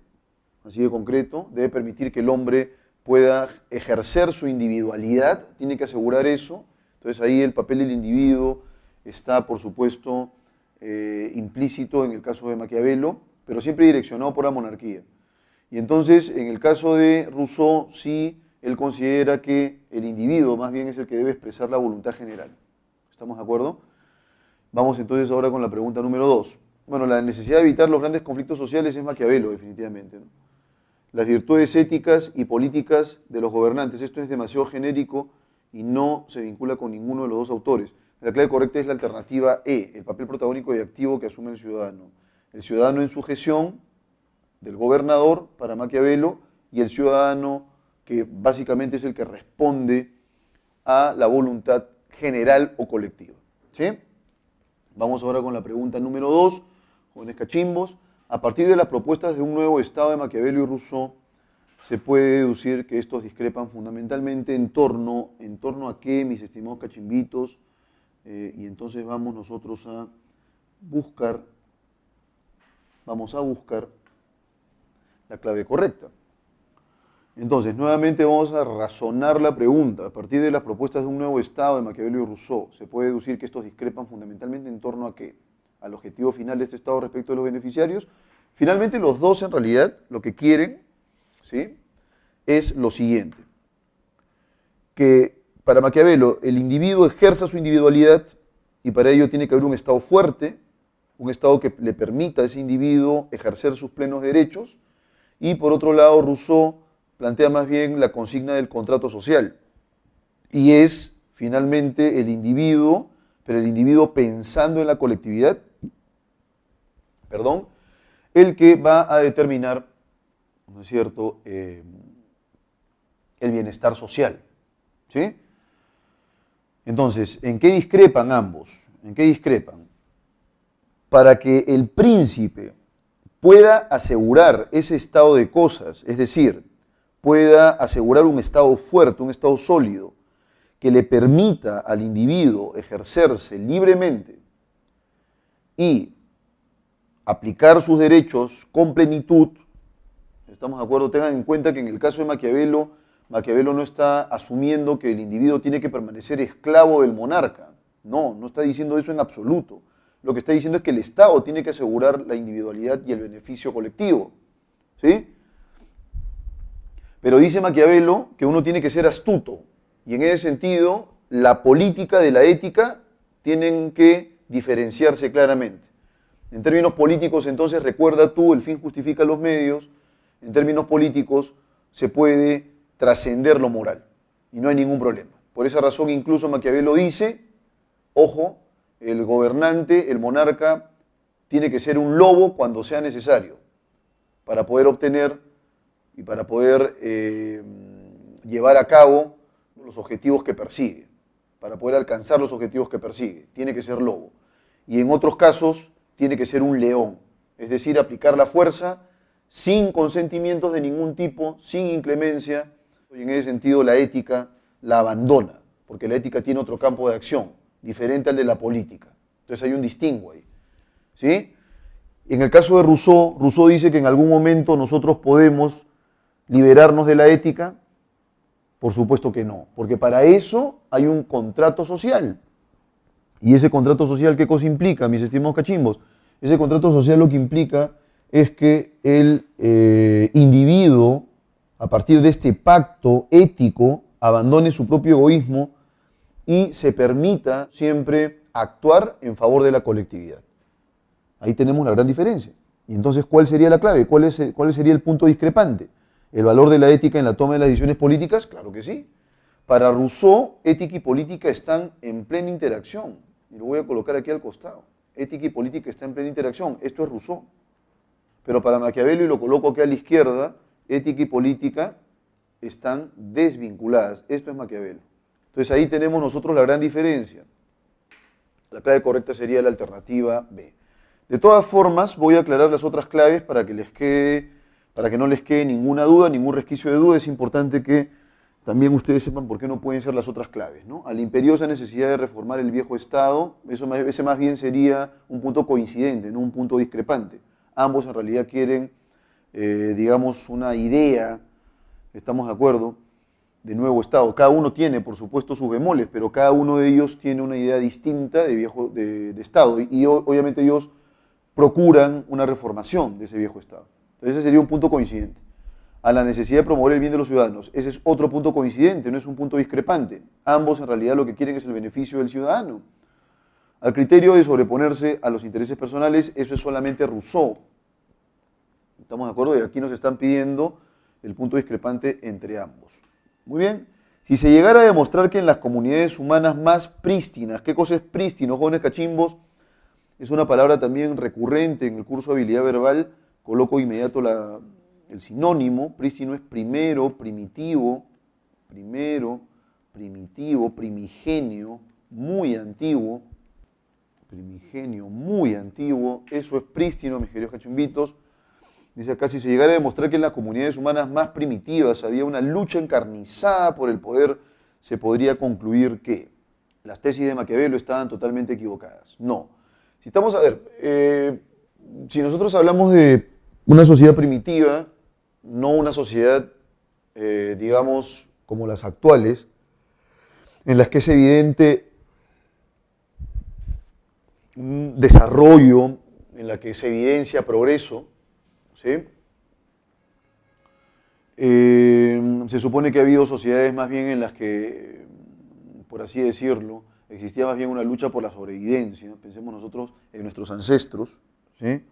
así de concreto, debe permitir que el hombre pueda ejercer su individualidad, tiene que asegurar eso. Entonces ahí el papel del individuo está, por supuesto, implícito en el caso de Maquiavelo, pero siempre direccionado por la monarquía. Y entonces, en el caso de Rousseau, sí, él considera que el individuo más bien es el que debe expresar la voluntad general. ¿Estamos de acuerdo? Vamos entonces ahora con la pregunta número 2. Bueno, la necesidad de evitar los grandes conflictos sociales es Maquiavelo, definitivamente, ¿no? las virtudes éticas y políticas de los gobernantes. Esto es demasiado genérico y no se vincula con ninguno de los dos autores. La clave correcta es la alternativa E, el papel protagónico y activo que asume el ciudadano. El ciudadano en sujeción del gobernador para Maquiavelo y el ciudadano que básicamente es el que responde a la voluntad general o colectiva. ¿Sí? Vamos ahora con la pregunta número 2, jóvenes cachimbos. A partir de las propuestas de un nuevo Estado de Maquiavelo y Rousseau, se puede deducir que estos discrepan fundamentalmente en torno a qué, mis estimados cachimbitos, y entonces vamos nosotros a buscar la clave correcta. Entonces, nuevamente vamos a razonar la pregunta. A partir de las propuestas de un nuevo Estado de Maquiavelo y Rousseau, se puede deducir que estos discrepan fundamentalmente en torno a qué, al objetivo final de este Estado respecto de los beneficiarios. Finalmente, los dos en realidad lo que quieren, ¿sí?, es lo siguiente, que para Maquiavelo el individuo ejerza su individualidad y para ello tiene que haber un Estado fuerte, un Estado que le permita a ese individuo ejercer sus plenos derechos, y por otro lado Rousseau plantea más bien la consigna del contrato social, y es finalmente el individuo, pero el individuo pensando en la colectividad, el que va a determinar, ¿no es cierto?, el bienestar social, ¿sí? Entonces, ¿en qué discrepan ambos? ¿En qué discrepan? Para que el príncipe pueda asegurar ese estado de cosas, es decir, pueda asegurar un estado fuerte, un estado sólido, que le permita al individuo ejercerse libremente y aplicar sus derechos con plenitud, ¿estamos de acuerdo? Tengan en cuenta que en el caso de Maquiavelo, Maquiavelo no está asumiendo que el individuo tiene que permanecer esclavo del monarca. No, no está diciendo eso en absoluto. Lo que está diciendo es que el Estado tiene que asegurar la individualidad y el beneficio colectivo. ¿Sí? Pero dice Maquiavelo que uno tiene que ser astuto. Y en ese sentido, la política de la ética tienen que diferenciarse claramente. En términos políticos, entonces, recuerda tú, el fin justifica los medios. En términos políticos, se puede trascender lo moral y no hay ningún problema. Por esa razón, incluso Maquiavelo dice, ojo, el gobernante, el monarca, tiene que ser un lobo cuando sea necesario para poder obtener y para poder llevar a cabo los objetivos que persigue, para poder alcanzar los objetivos que persigue. Tiene que ser lobo. Y en otros casos, tiene que ser un león, es decir, aplicar la fuerza sin consentimientos de ningún tipo, sin inclemencia, y en ese sentido la ética la abandona, porque la ética tiene otro campo de acción, diferente al de la política. Entonces hay un distingo ahí. ¿Sí? En el caso de Rousseau, Rousseau dice que en algún momento nosotros podemos liberarnos de la ética. Por supuesto que no, porque para eso hay un contrato social. ¿Y ese contrato social qué cosa implica, mis estimados cachimbos? Ese contrato social lo que implica es que el individuo, a partir de este pacto ético, abandone su propio egoísmo y se permita siempre actuar en favor de la colectividad. Ahí tenemos la gran diferencia. Y entonces, ¿cuál sería la clave? ¿Cuál sería el punto discrepante? ¿El valor de la ética en la toma de las decisiones políticas? Claro que sí. Para Rousseau, ética y política están en plena interacción. Y lo voy a colocar aquí al costado. Ética y política están en plena interacción. Esto es Rousseau. Pero para Maquiavelo, y lo coloco aquí a la izquierda, ética y política están desvinculadas. Esto es Maquiavelo. Entonces ahí tenemos nosotros la gran diferencia. La clave correcta sería la alternativa B. De todas formas, voy a aclarar las otras claves para que no les quede ninguna duda, ningún resquicio de duda. Es importante que también ustedes sepan por qué no pueden ser las otras claves, ¿no? A la imperiosa necesidad de reformar el viejo Estado, ese más bien sería un punto coincidente, no un punto discrepante. Ambos en realidad quieren, digamos, una idea, estamos de acuerdo, de nuevo Estado. Cada uno tiene, por supuesto, sus bemoles, pero cada uno de ellos tiene una idea distinta de Estado. Y obviamente ellos procuran una reformación de ese viejo Estado. Entonces ese sería un punto coincidente. A la necesidad de promover el bien de los ciudadanos. Ese es otro punto coincidente, no es un punto discrepante. Ambos en realidad lo que quieren es el beneficio del ciudadano. Al criterio de sobreponerse a los intereses personales, eso es solamente Rousseau. ¿Estamos de acuerdo? Y aquí nos están pidiendo el punto discrepante entre ambos. Muy bien. Si se llegara a demostrar que en las comunidades humanas más prístinas, ¿qué cosa es prístino, jóvenes cachimbos? Es una palabra también recurrente en el curso de habilidad verbal, coloco inmediato el sinónimo. Prístino es primero, primigenio, muy antiguo, eso es prístino, mis queridos cachimbitos. Dice acá, si se llegara a demostrar que en las comunidades humanas más primitivas había una lucha encarnizada por el poder, se podría concluir que las tesis de Maquiavelo estaban totalmente equivocadas. No. Si nosotros hablamos de una sociedad primitiva, no una sociedad, digamos, como las actuales, en las que es evidente un desarrollo, en la que se evidencia progreso, ¿sí? Se supone que ha habido sociedades más bien en las que, por así decirlo, existía más bien una lucha por la sobrevivencia. Pensemos nosotros en nuestros ancestros, ¿sí?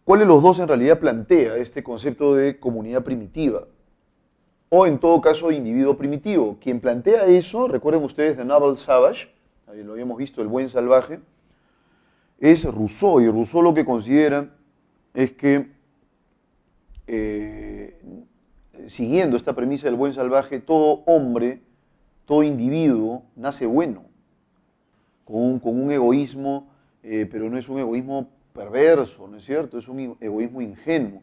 ¿Cuál de los dos en realidad plantea este concepto de comunidad primitiva? O en todo caso, individuo primitivo. Quien plantea eso, recuerden ustedes The Noble Savage, ahí lo habíamos visto, El buen salvaje, es Rousseau. Y Rousseau lo que considera es que, siguiendo esta premisa del buen salvaje, todo hombre, todo individuo nace bueno, con un egoísmo, pero no es un egoísmo perverso, ¿no es cierto? Es un egoísmo ingenuo.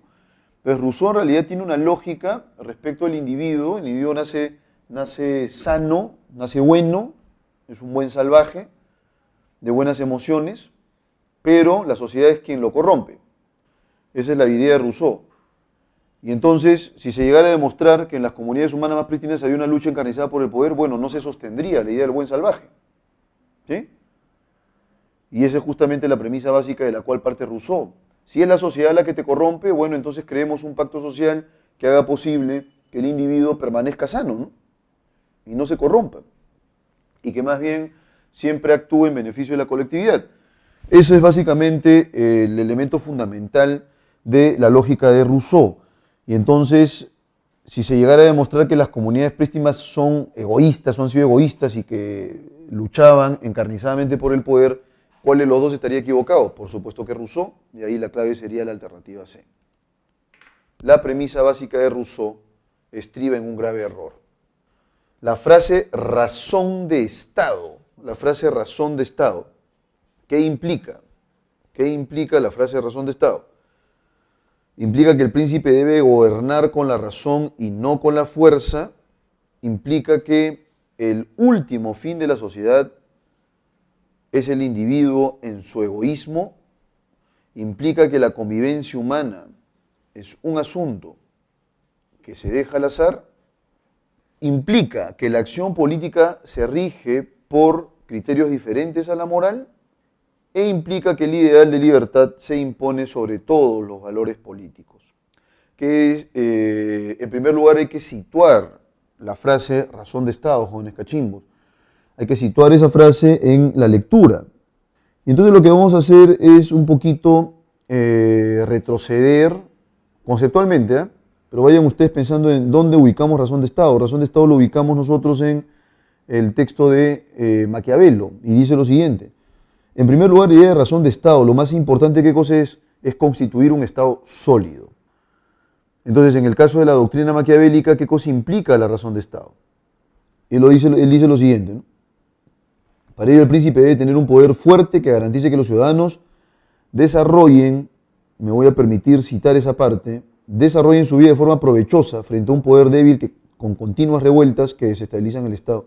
Pero Rousseau en realidad tiene una lógica respecto al individuo. El individuo nace sano, nace bueno, es un buen salvaje, de buenas emociones, pero la sociedad es quien lo corrompe. Esa es la idea de Rousseau. Y entonces, si se llegara a demostrar que en las comunidades humanas más prístinas había una lucha encarnizada por el poder, bueno, no se sostendría la idea del buen salvaje. ¿Sí? Y esa es justamente la premisa básica de la cual parte Rousseau. Si es la sociedad la que te corrompe, bueno, entonces creemos un pacto social que haga posible que el individuo permanezca sano, ¿no? Y no se corrompa. Y que más bien siempre actúe en beneficio de la colectividad. Eso es básicamente el elemento fundamental de la lógica de Rousseau. Y entonces, si se llegara a demostrar que las comunidades prístinas son egoístas, han sido egoístas y que luchaban encarnizadamente por el poder, ¿cuál de los dos estaría equivocado? Por supuesto que Rousseau, y ahí la clave sería la alternativa C. La premisa básica de Rousseau estriba en un grave error. La frase razón de Estado, ¿qué implica? ¿Qué implica la frase razón de Estado? Implica que el príncipe debe gobernar con la razón y no con la fuerza. Implica que el último fin de la sociedad es el individuo en su egoísmo. Implica que la convivencia humana es un asunto que se deja al azar. Implica que la acción política se rige por criterios diferentes a la moral. E implica que el ideal de libertad se impone sobre todos los valores políticos. En primer lugar, hay que situar la frase razón de Estado, jóvenes cachimbos. Hay que situar esa frase en la lectura. Y entonces lo que vamos a hacer es un poquito retroceder conceptualmente, pero vayan ustedes pensando en dónde ubicamos razón de Estado. Razón de Estado lo ubicamos nosotros en el texto de Maquiavelo, y dice lo siguiente. En primer lugar, la idea de razón de Estado, lo más importante, ¿qué cosa es? Es constituir un Estado sólido. Entonces, en el caso de la doctrina maquiavélica, ¿qué cosa implica la razón de Estado? Él dice lo siguiente, ¿no? Para ello el príncipe debe tener un poder fuerte que garantice que los ciudadanos desarrollen, me voy a permitir citar esa parte, desarrollen su vida de forma provechosa frente a un poder débil con continuas revueltas que desestabilizan el Estado.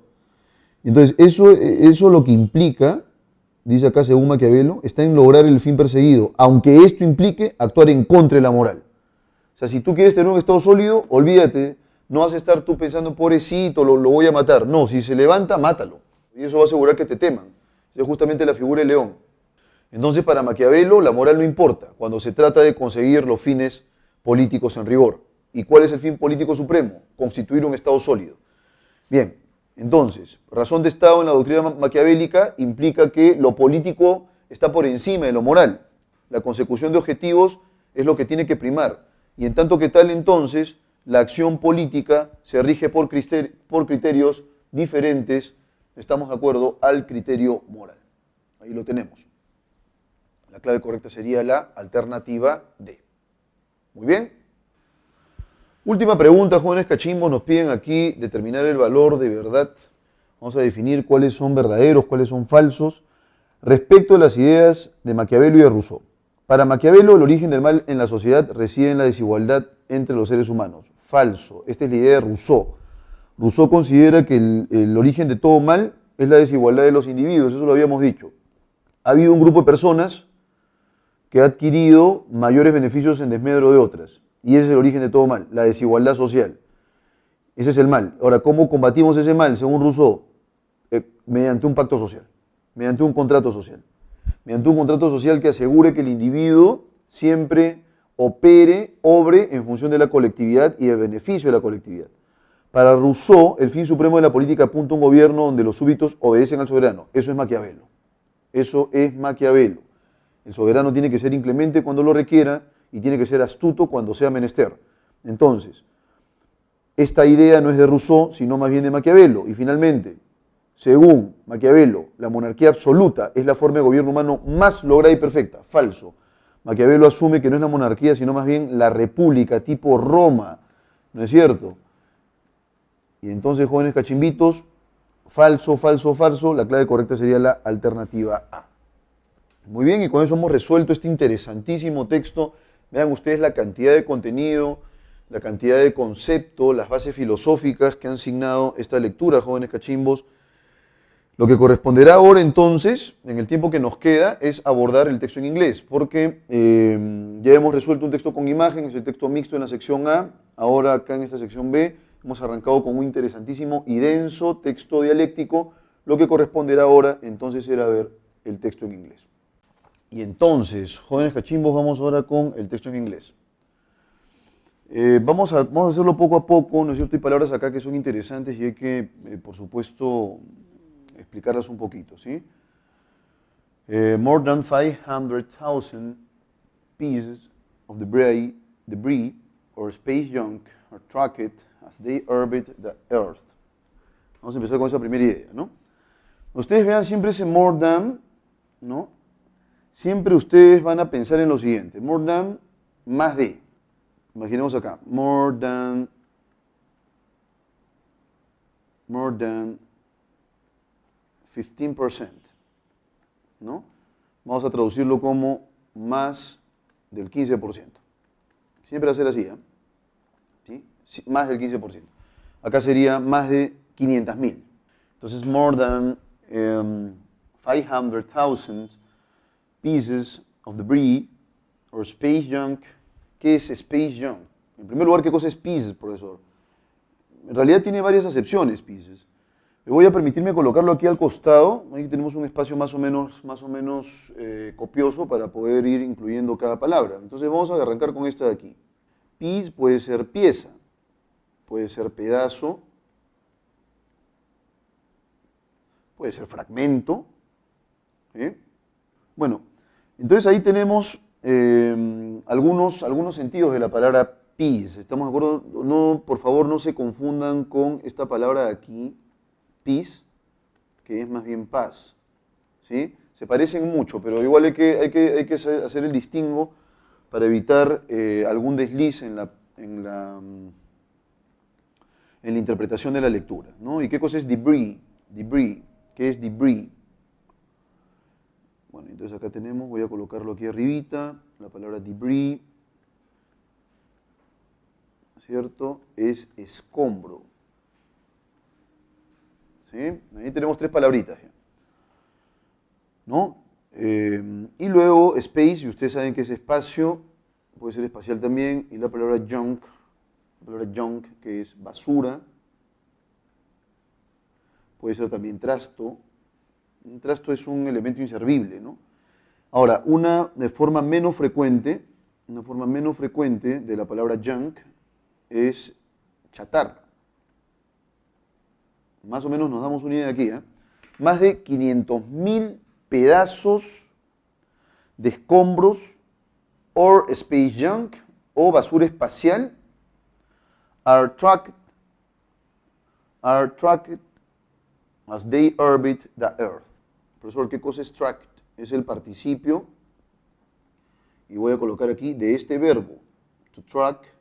Entonces, eso lo que implica, dice acá según Maquiavelo, está en lograr el fin perseguido, aunque esto implique actuar en contra de la moral. O sea, si tú quieres tener un Estado sólido, olvídate, no vas a estar tú pensando, pobrecito, lo voy a matar. No, si se levanta, mátalo. Y eso va a asegurar que te teman. Esa es justamente la figura del león. Entonces, para Maquiavelo, la moral no importa cuando se trata de conseguir los fines políticos en rigor. ¿Y cuál es el fin político supremo? Constituir un Estado sólido. Bien. Entonces, razón de Estado en la doctrina maquiavélica implica que lo político está por encima de lo moral. La consecución de objetivos es lo que tiene que primar. Y en tanto que tal, entonces, la acción política se rige por criterios diferentes, estamos de acuerdo, al criterio moral. Ahí lo tenemos. La clave correcta sería la alternativa D. Muy bien. Última pregunta, jóvenes cachimbos, nos piden aquí determinar el valor de verdad. Vamos a definir cuáles son verdaderos, cuáles son falsos, respecto a las ideas de Maquiavelo y de Rousseau. Para Maquiavelo, el origen del mal en la sociedad reside en la desigualdad entre los seres humanos. Falso. Esta es la idea de Rousseau. Rousseau considera que el origen de todo mal es la desigualdad de los individuos, eso lo habíamos dicho. Ha habido un grupo de personas que ha adquirido mayores beneficios en desmedro de otras. Y ese es el origen de todo mal, la desigualdad social. Ese es el mal. Ahora, ¿cómo combatimos ese mal, según Rousseau? Mediante un pacto social, mediante un contrato social. Mediante un contrato social que asegure que el individuo siempre obre en función de la colectividad y del beneficio de la colectividad. Para Rousseau, el fin supremo de la política apunta a un gobierno donde los súbditos obedecen al soberano. Eso es Maquiavelo. Eso es Maquiavelo. El soberano tiene que ser inclemente cuando lo requiera y tiene que ser astuto cuando sea menester. Entonces, esta idea no es de Rousseau, sino más bien de Maquiavelo. Y finalmente, según Maquiavelo, la monarquía absoluta es la forma de gobierno humano más lograda y perfecta. Falso. Maquiavelo asume que no es la monarquía, sino más bien la república tipo Roma. ¿No es cierto? Y entonces, jóvenes cachimbitos, falso, falso, falso. La clave correcta sería la alternativa A. Muy bien, y con eso hemos resuelto este interesantísimo texto. Vean ustedes la cantidad de contenido, la cantidad de concepto, las bases filosóficas que han signado esta lectura, jóvenes cachimbos. Lo que corresponderá ahora entonces, en el tiempo que nos queda, es abordar el texto en inglés, porque ya hemos resuelto un texto con imagen, es el texto mixto en la sección A. Ahora acá en esta sección B hemos arrancado con un interesantísimo y denso texto dialéctico. Lo que corresponderá ahora entonces será ver el texto en inglés. Y entonces, jóvenes cachimbos, vamos ahora con el texto en inglés. Vamos a hacerlo poco a poco, ¿no es cierto? Hay palabras acá que son interesantes y hay que, por supuesto, explicarlas un poquito, ¿sí? More than 500,000 pieces of debris or space junk are tracked as they orbit the Earth. Vamos a empezar con esa primera idea, ¿no? Ustedes vean siempre ese more than, ¿no? Siempre ustedes van a pensar en lo siguiente, more than, más de. Imaginemos acá, more than 15%, ¿no? Vamos a traducirlo como más del 15%. Siempre va a ser así, ¿eh? ¿Sí? Más del 15%. Acá sería más de 500.000. Entonces, more than 500,000 pieces of debris or space junk. ¿Qué es space junk? En primer lugar, ¿qué cosa es pieces, profesor? En realidad tiene varias acepciones, pieces. Me voy a permitirme colocarlo aquí al costado. Ahí tenemos un espacio más o menos copioso para poder ir incluyendo cada palabra. Entonces vamos a arrancar con esta de aquí. Piece puede ser pieza, puede ser pedazo, puede ser fragmento. ¿Sí? Bueno, entonces ahí tenemos algunos sentidos de la palabra peace. ¿Estamos de acuerdo? No, por favor, no se confundan con esta palabra de aquí, peace, que es más bien paz. ¿Sí? Se parecen mucho, pero igual hay que hacer el distingo para evitar algún desliz en la interpretación de la lectura, ¿no? ¿Y qué cosa es debris? Debris. ¿Qué es debris? Bueno, entonces acá tenemos, voy a colocarlo aquí arribita, la palabra debris, ¿cierto? Es escombro. ¿Sí? Ahí tenemos tres palabritas, ¿no? Y luego space, y ustedes saben que es espacio, puede ser espacial también, y la palabra junk, que es basura, puede ser también trasto. Un trasto es un elemento inservible, ¿no? Ahora, una forma menos frecuente de la palabra junk es chatarra. Más o menos nos damos una idea aquí, ¿eh? Más de 500.000 pedazos de escombros or space junk, o basura espacial, are tracked as they orbit the Earth. Profesor, ¿qué cosa es tracked? Es el participio, y voy a colocar aquí, de este verbo, to track.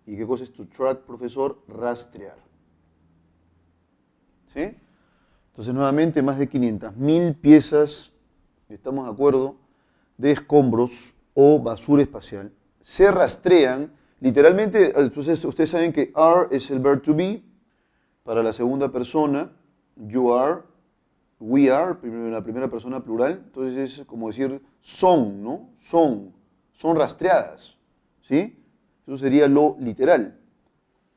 ¿Y qué cosa es to track, profesor? Rastrear. ¿Sí? Entonces, nuevamente, más de 500.000 piezas, estamos de acuerdo, de escombros o basura espacial se rastrean, literalmente. Entonces, ustedes saben que are es el verb to be para la segunda persona, you are, we are, la primera persona plural, entonces es como decir son, ¿no? Son rastreadas, ¿sí? Eso sería lo literal.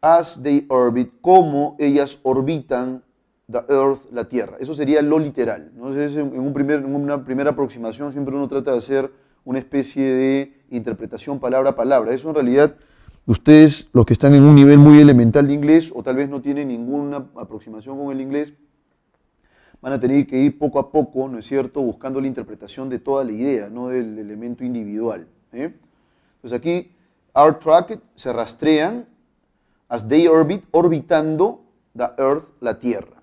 As they orbit, como ellas orbitan the earth, la Tierra. Eso sería lo literal. Entonces, en una primera aproximación siempre uno trata de hacer una especie de interpretación palabra a palabra. Eso en realidad, ustedes, los que están en un nivel muy elemental de inglés, o tal vez no tienen ninguna aproximación con el inglés, van a tener que ir poco a poco, ¿no es cierto?, buscando la interpretación de toda la idea, no del elemento individual. Entonces aquí, are tracked, se rastrean, as they orbit, orbitando the earth, la Tierra.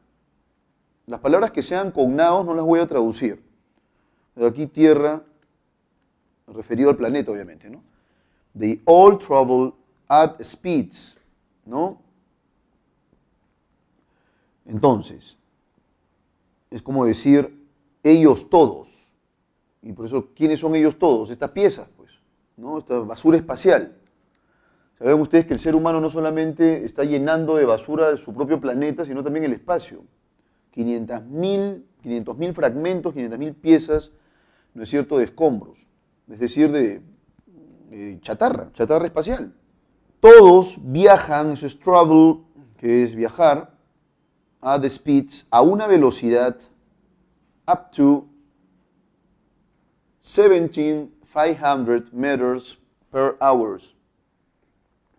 Las palabras que sean cognados no las voy a traducir. Pero aquí Tierra, referido al planeta, obviamente, ¿no? They all travel at speeds, ¿no? Entonces, es como decir ellos todos. Y por eso, ¿quiénes son ellos todos? Estas piezas, pues, ¿no? Esta basura espacial. Saben ustedes que el ser humano no solamente está llenando de basura su propio planeta, sino también el espacio. 500.000 fragmentos, 500.000 piezas, ¿no es cierto?, de escombros, es decir, de chatarra espacial. Todos viajan, eso es travel, que es viajar, at the speeds, a una velocidad up to 17,500 meters per hour.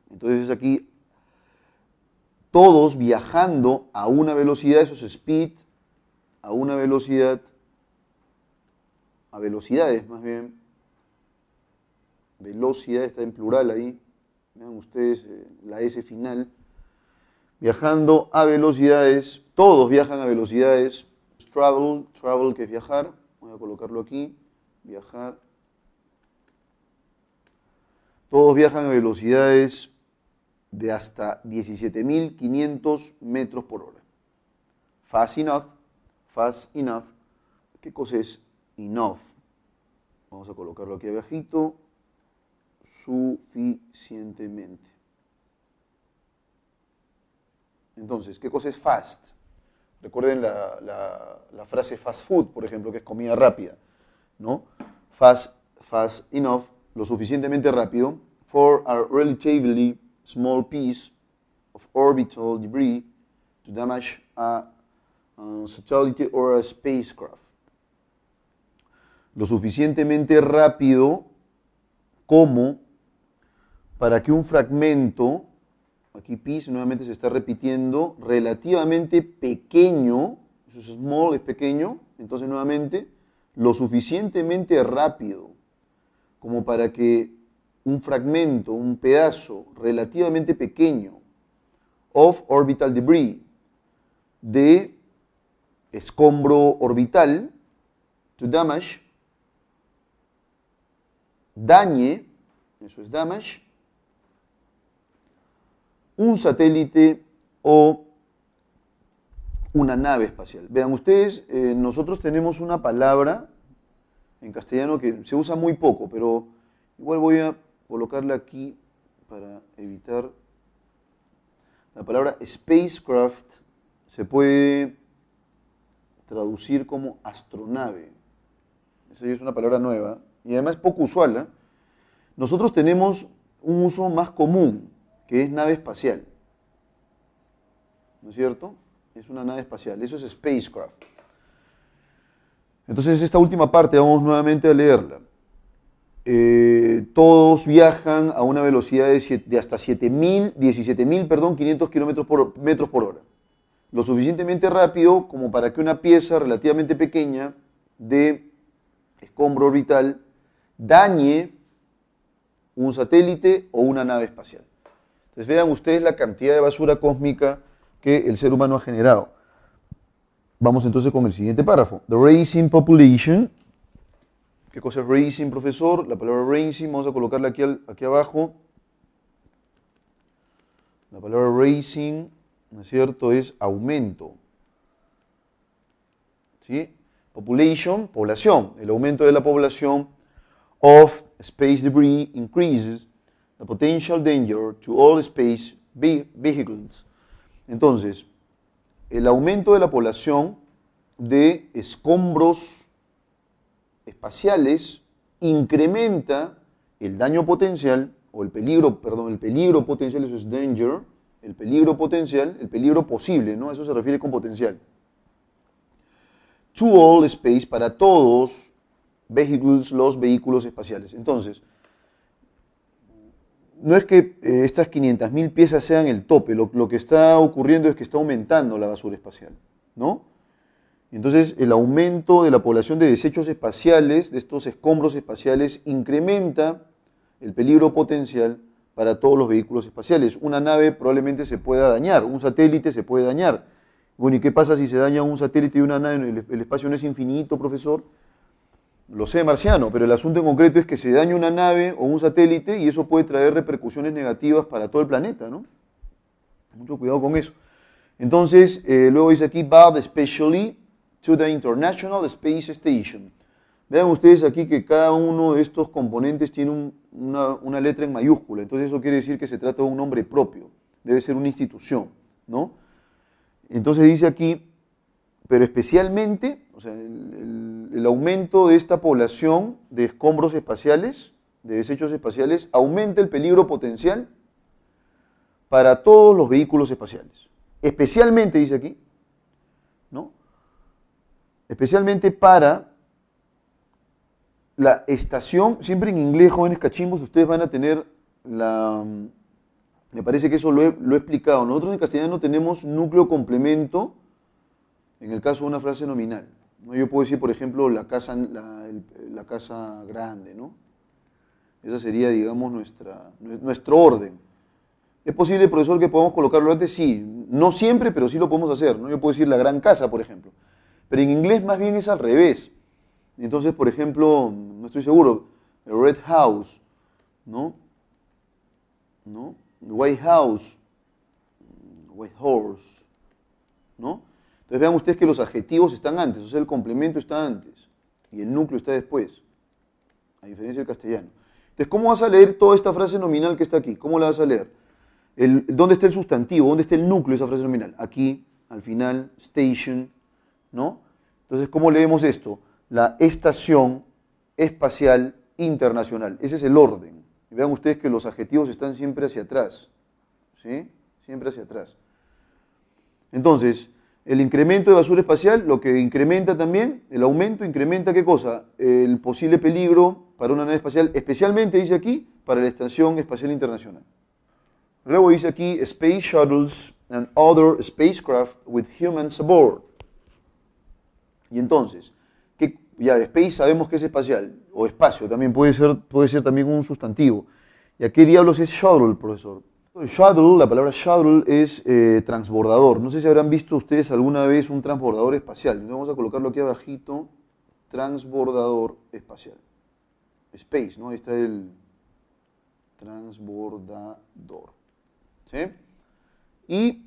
Entonces aquí todos viajando a una velocidad, eso es speed, a una velocidad, a velocidades más bien, velocidad está en plural ahí, vean ustedes la S final, viajando a velocidades, todos viajan a velocidades, travel que es viajar, voy a colocarlo aquí, viajar, todos viajan a velocidades de hasta 17.500 metros por hora. Fast enough. ¿Qué cosa es enough? Vamos a colocarlo aquí abajito. Suficientemente. Entonces, ¿qué cosa es fast? Recuerden la frase fast food, por ejemplo, que es comida rápida, ¿no? Fast enough, lo suficientemente rápido, for a relatively small piece of orbital debris to damage a satellite or a spacecraft. Lo suficientemente rápido como para que un fragmento, aquí piece nuevamente se está repitiendo, relativamente pequeño, eso es small, es pequeño, entonces nuevamente, lo suficientemente rápido como para que un fragmento, un pedazo relativamente pequeño of orbital debris, de escombro orbital, to damage, dañe, eso es damage, un satélite o una nave espacial. Vean ustedes, nosotros tenemos una palabra en castellano que se usa muy poco, pero igual voy a colocarla aquí para evitar. La palabra spacecraft se puede traducir como astronave. Esa es una palabra nueva y además poco usual, ¿eh? Nosotros tenemos un uso más común, que es nave espacial. ¿No es cierto? Es una nave espacial, eso es spacecraft. Entonces esta última parte vamos nuevamente a leerla. Todos viajan a una velocidad de hasta 17.500 metros por hora. Lo suficientemente rápido como para que una pieza relativamente pequeña de escombro orbital dañe un satélite o una nave espacial. Entonces vean ustedes la cantidad de basura cósmica que el ser humano ha generado. Vamos entonces con el siguiente párrafo. The raising population. ¿Qué cosa es raising, profesor? La palabra raising, vamos a colocarla aquí abajo. La palabra raising, ¿no es cierto?, es aumento. ¿Sí? Population, población. El aumento de la población of space debris increases the potential danger to all space vehicles. Entonces, el aumento de la población de escombros espaciales incrementa el daño potencial, o el peligro potencial, eso es danger, el peligro potencial, el peligro posible, ¿no? Eso se refiere con potencial. To all space, para todos vehicles, los vehículos espaciales. Entonces, no es que estas 500.000 piezas sean el tope, lo que está ocurriendo es que está aumentando la basura espacial, ¿no? Entonces, el aumento de la población de desechos espaciales, de estos escombros espaciales, incrementa el peligro potencial para todos los vehículos espaciales. Una nave probablemente se pueda dañar, un satélite se puede dañar. Bueno, ¿y qué pasa si se daña un satélite y una nave? ¿El espacio no es infinito, profesor? Lo sé, marciano, pero el asunto en concreto es que se daña una nave o un satélite y eso puede traer repercusiones negativas para todo el planeta, ¿no? Mucho cuidado con eso. Entonces, luego dice aquí, but especially to the International Space Station. Vean ustedes aquí que cada uno de estos componentes tiene una letra en mayúscula, entonces eso quiere decir que se trata de un nombre propio, debe ser una institución, ¿no? Entonces dice aquí, pero especialmente, o sea, el aumento de esta población de escombros espaciales, de desechos espaciales, aumenta el peligro potencial para todos los vehículos espaciales. Especialmente, dice aquí, ¿no? Especialmente para la estación, siempre en inglés, jóvenes cachimbos, ustedes van a tener me parece que eso lo he explicado. Nosotros en castellano tenemos núcleo complemento en el caso de una frase nominal, ¿no? Yo puedo decir, por ejemplo, la casa grande, ¿no? Esa sería, digamos, nuestro orden. ¿Es posible, profesor, que podamos colocarlo antes? Sí, no siempre, pero sí lo podemos hacer, ¿no? Yo puedo decir la gran casa, por ejemplo. Pero en inglés más bien es al revés. Entonces, por ejemplo, no estoy seguro, el Red House, ¿no? White House, White Horse, ¿no? Entonces vean ustedes que los adjetivos están antes, o sea, el complemento está antes y el núcleo está después, a diferencia del castellano. Entonces, ¿cómo vas a leer toda esta frase nominal que está aquí? ¿Cómo la vas a leer? ¿Dónde está el sustantivo? ¿Dónde está el núcleo de esa frase nominal? Aquí, al final, station, ¿no? Entonces, ¿cómo leemos esto? La Estación Espacial Internacional. Ese es el orden. Y vean ustedes que los adjetivos están siempre hacia atrás, ¿sí? Siempre hacia atrás. Entonces, el incremento de basura espacial, lo que incrementa también, el aumento incrementa ¿qué cosa? El posible peligro para una nave espacial, especialmente, dice aquí, para la Estación Espacial Internacional. Luego dice aquí, space shuttles and other spacecraft with humans aboard. Y entonces, ya space sabemos que es espacial, o espacio, también puede ser también un sustantivo. ¿Y a qué diablos es shuttle, profesor? Shuttle, la palabra shuttle es transbordador. No sé si habrán visto ustedes alguna vez un transbordador espacial. Vamos a colocarlo aquí abajito, transbordador espacial. Space, ¿no? Ahí está el transbordador. ¿Sí? Y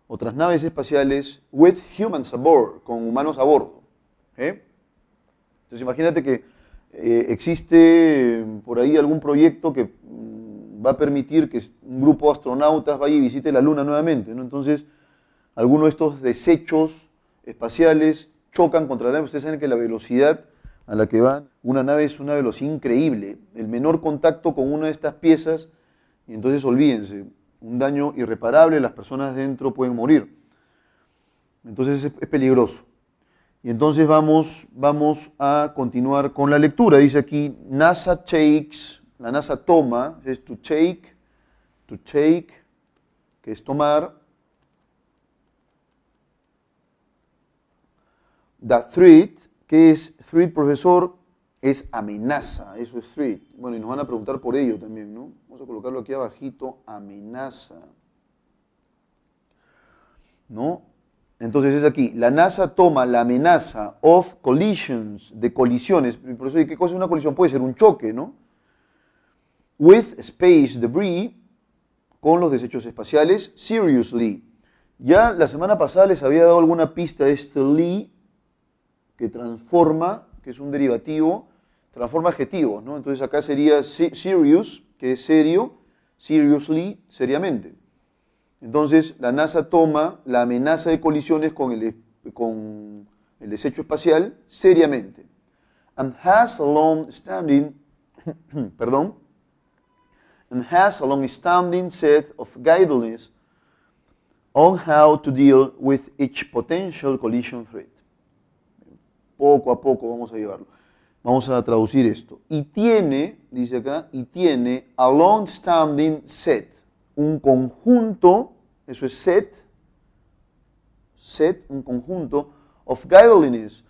otras naves espaciales with humans aboard, con humanos a bordo. Entonces imagínate que existe por ahí algún proyecto que va a permitir que un grupo de astronautas vaya y visite la Luna nuevamente, ¿no? Entonces, algunos de estos desechos espaciales chocan contra la nave. Ustedes saben que la velocidad a la que va una nave es una velocidad increíble. El menor contacto con una de estas piezas, y entonces olvídense, un daño irreparable, las personas dentro pueden morir. Entonces es peligroso. Y entonces vamos a continuar con la lectura. Dice aquí, NASA takes, la NASA toma, es to take, que es tomar, the threat, que es Threat, profesor, es amenaza, eso es threat. Bueno, y nos van a preguntar por ello también, ¿no? Vamos a colocarlo aquí abajito, amenaza. ¿No? Entonces es aquí, la NASA toma la amenaza of collisions, de colisiones. Por eso, ¿qué cosa es una colisión? Puede ser un choque, ¿no? With space debris, con los desechos espaciales, seriously. Ya la semana pasada les había dado alguna pista de este ly, que transforma, que es un derivativo, transforma adjetivos, ¿no? Entonces acá sería serious, que es serio, seriously, seriamente. Entonces la NASA toma la amenaza de colisiones con el desecho espacial seriamente. And has a long-standing, perdón, and has a long-standing set of guidelines on how to deal with each potential collision threat. Poco a poco vamos a llevarlo. Vamos a traducir esto. Y tiene, dice acá, y tiene a long-standing set, un conjunto, eso es set, un conjunto of guidelines.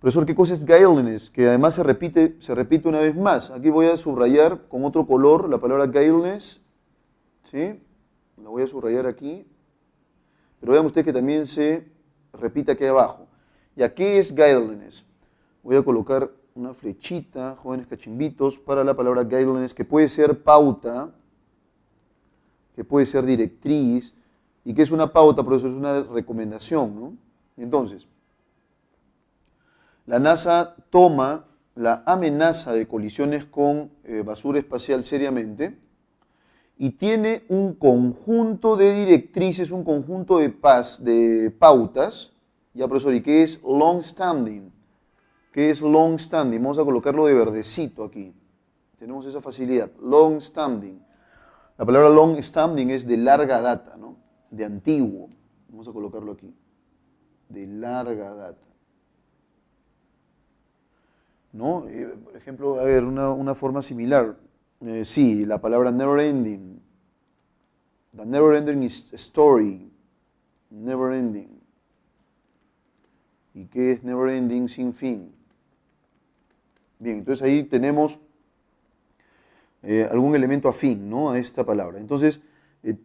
Profesor, ¿qué cosa es guidelines? Que además se repite una vez más. Aquí voy a subrayar con otro color la palabra guidelines, ¿sí? La voy a subrayar aquí. Pero vean ustedes que también se repite aquí abajo. ¿Y qué es guidelines? Voy a colocar una flechita, jóvenes cachimbitos, para la palabra guidelines, que puede ser pauta, que puede ser directriz, y que es una pauta, por eso es una recomendación, ¿no? Entonces, la NASA toma la amenaza de colisiones con basura espacial seriamente y tiene un conjunto de directrices, un conjunto de pautas. Ya, profesor, ¿y qué es long standing? ¿Qué es long standing? Vamos a colocarlo de verdecito aquí. Tenemos esa facilidad. Long standing. La palabra long standing es de larga data, ¿no? De antiguo. Vamos a colocarlo aquí. De larga data. ¿No? Por ejemplo, a ver, una forma similar. Sí, la palabra never ending. The never ending story. Never ending. ¿Y qué es never ending? Sin fin. Bien, entonces ahí tenemos algún elemento afín, ¿no?, a esta palabra. Entonces,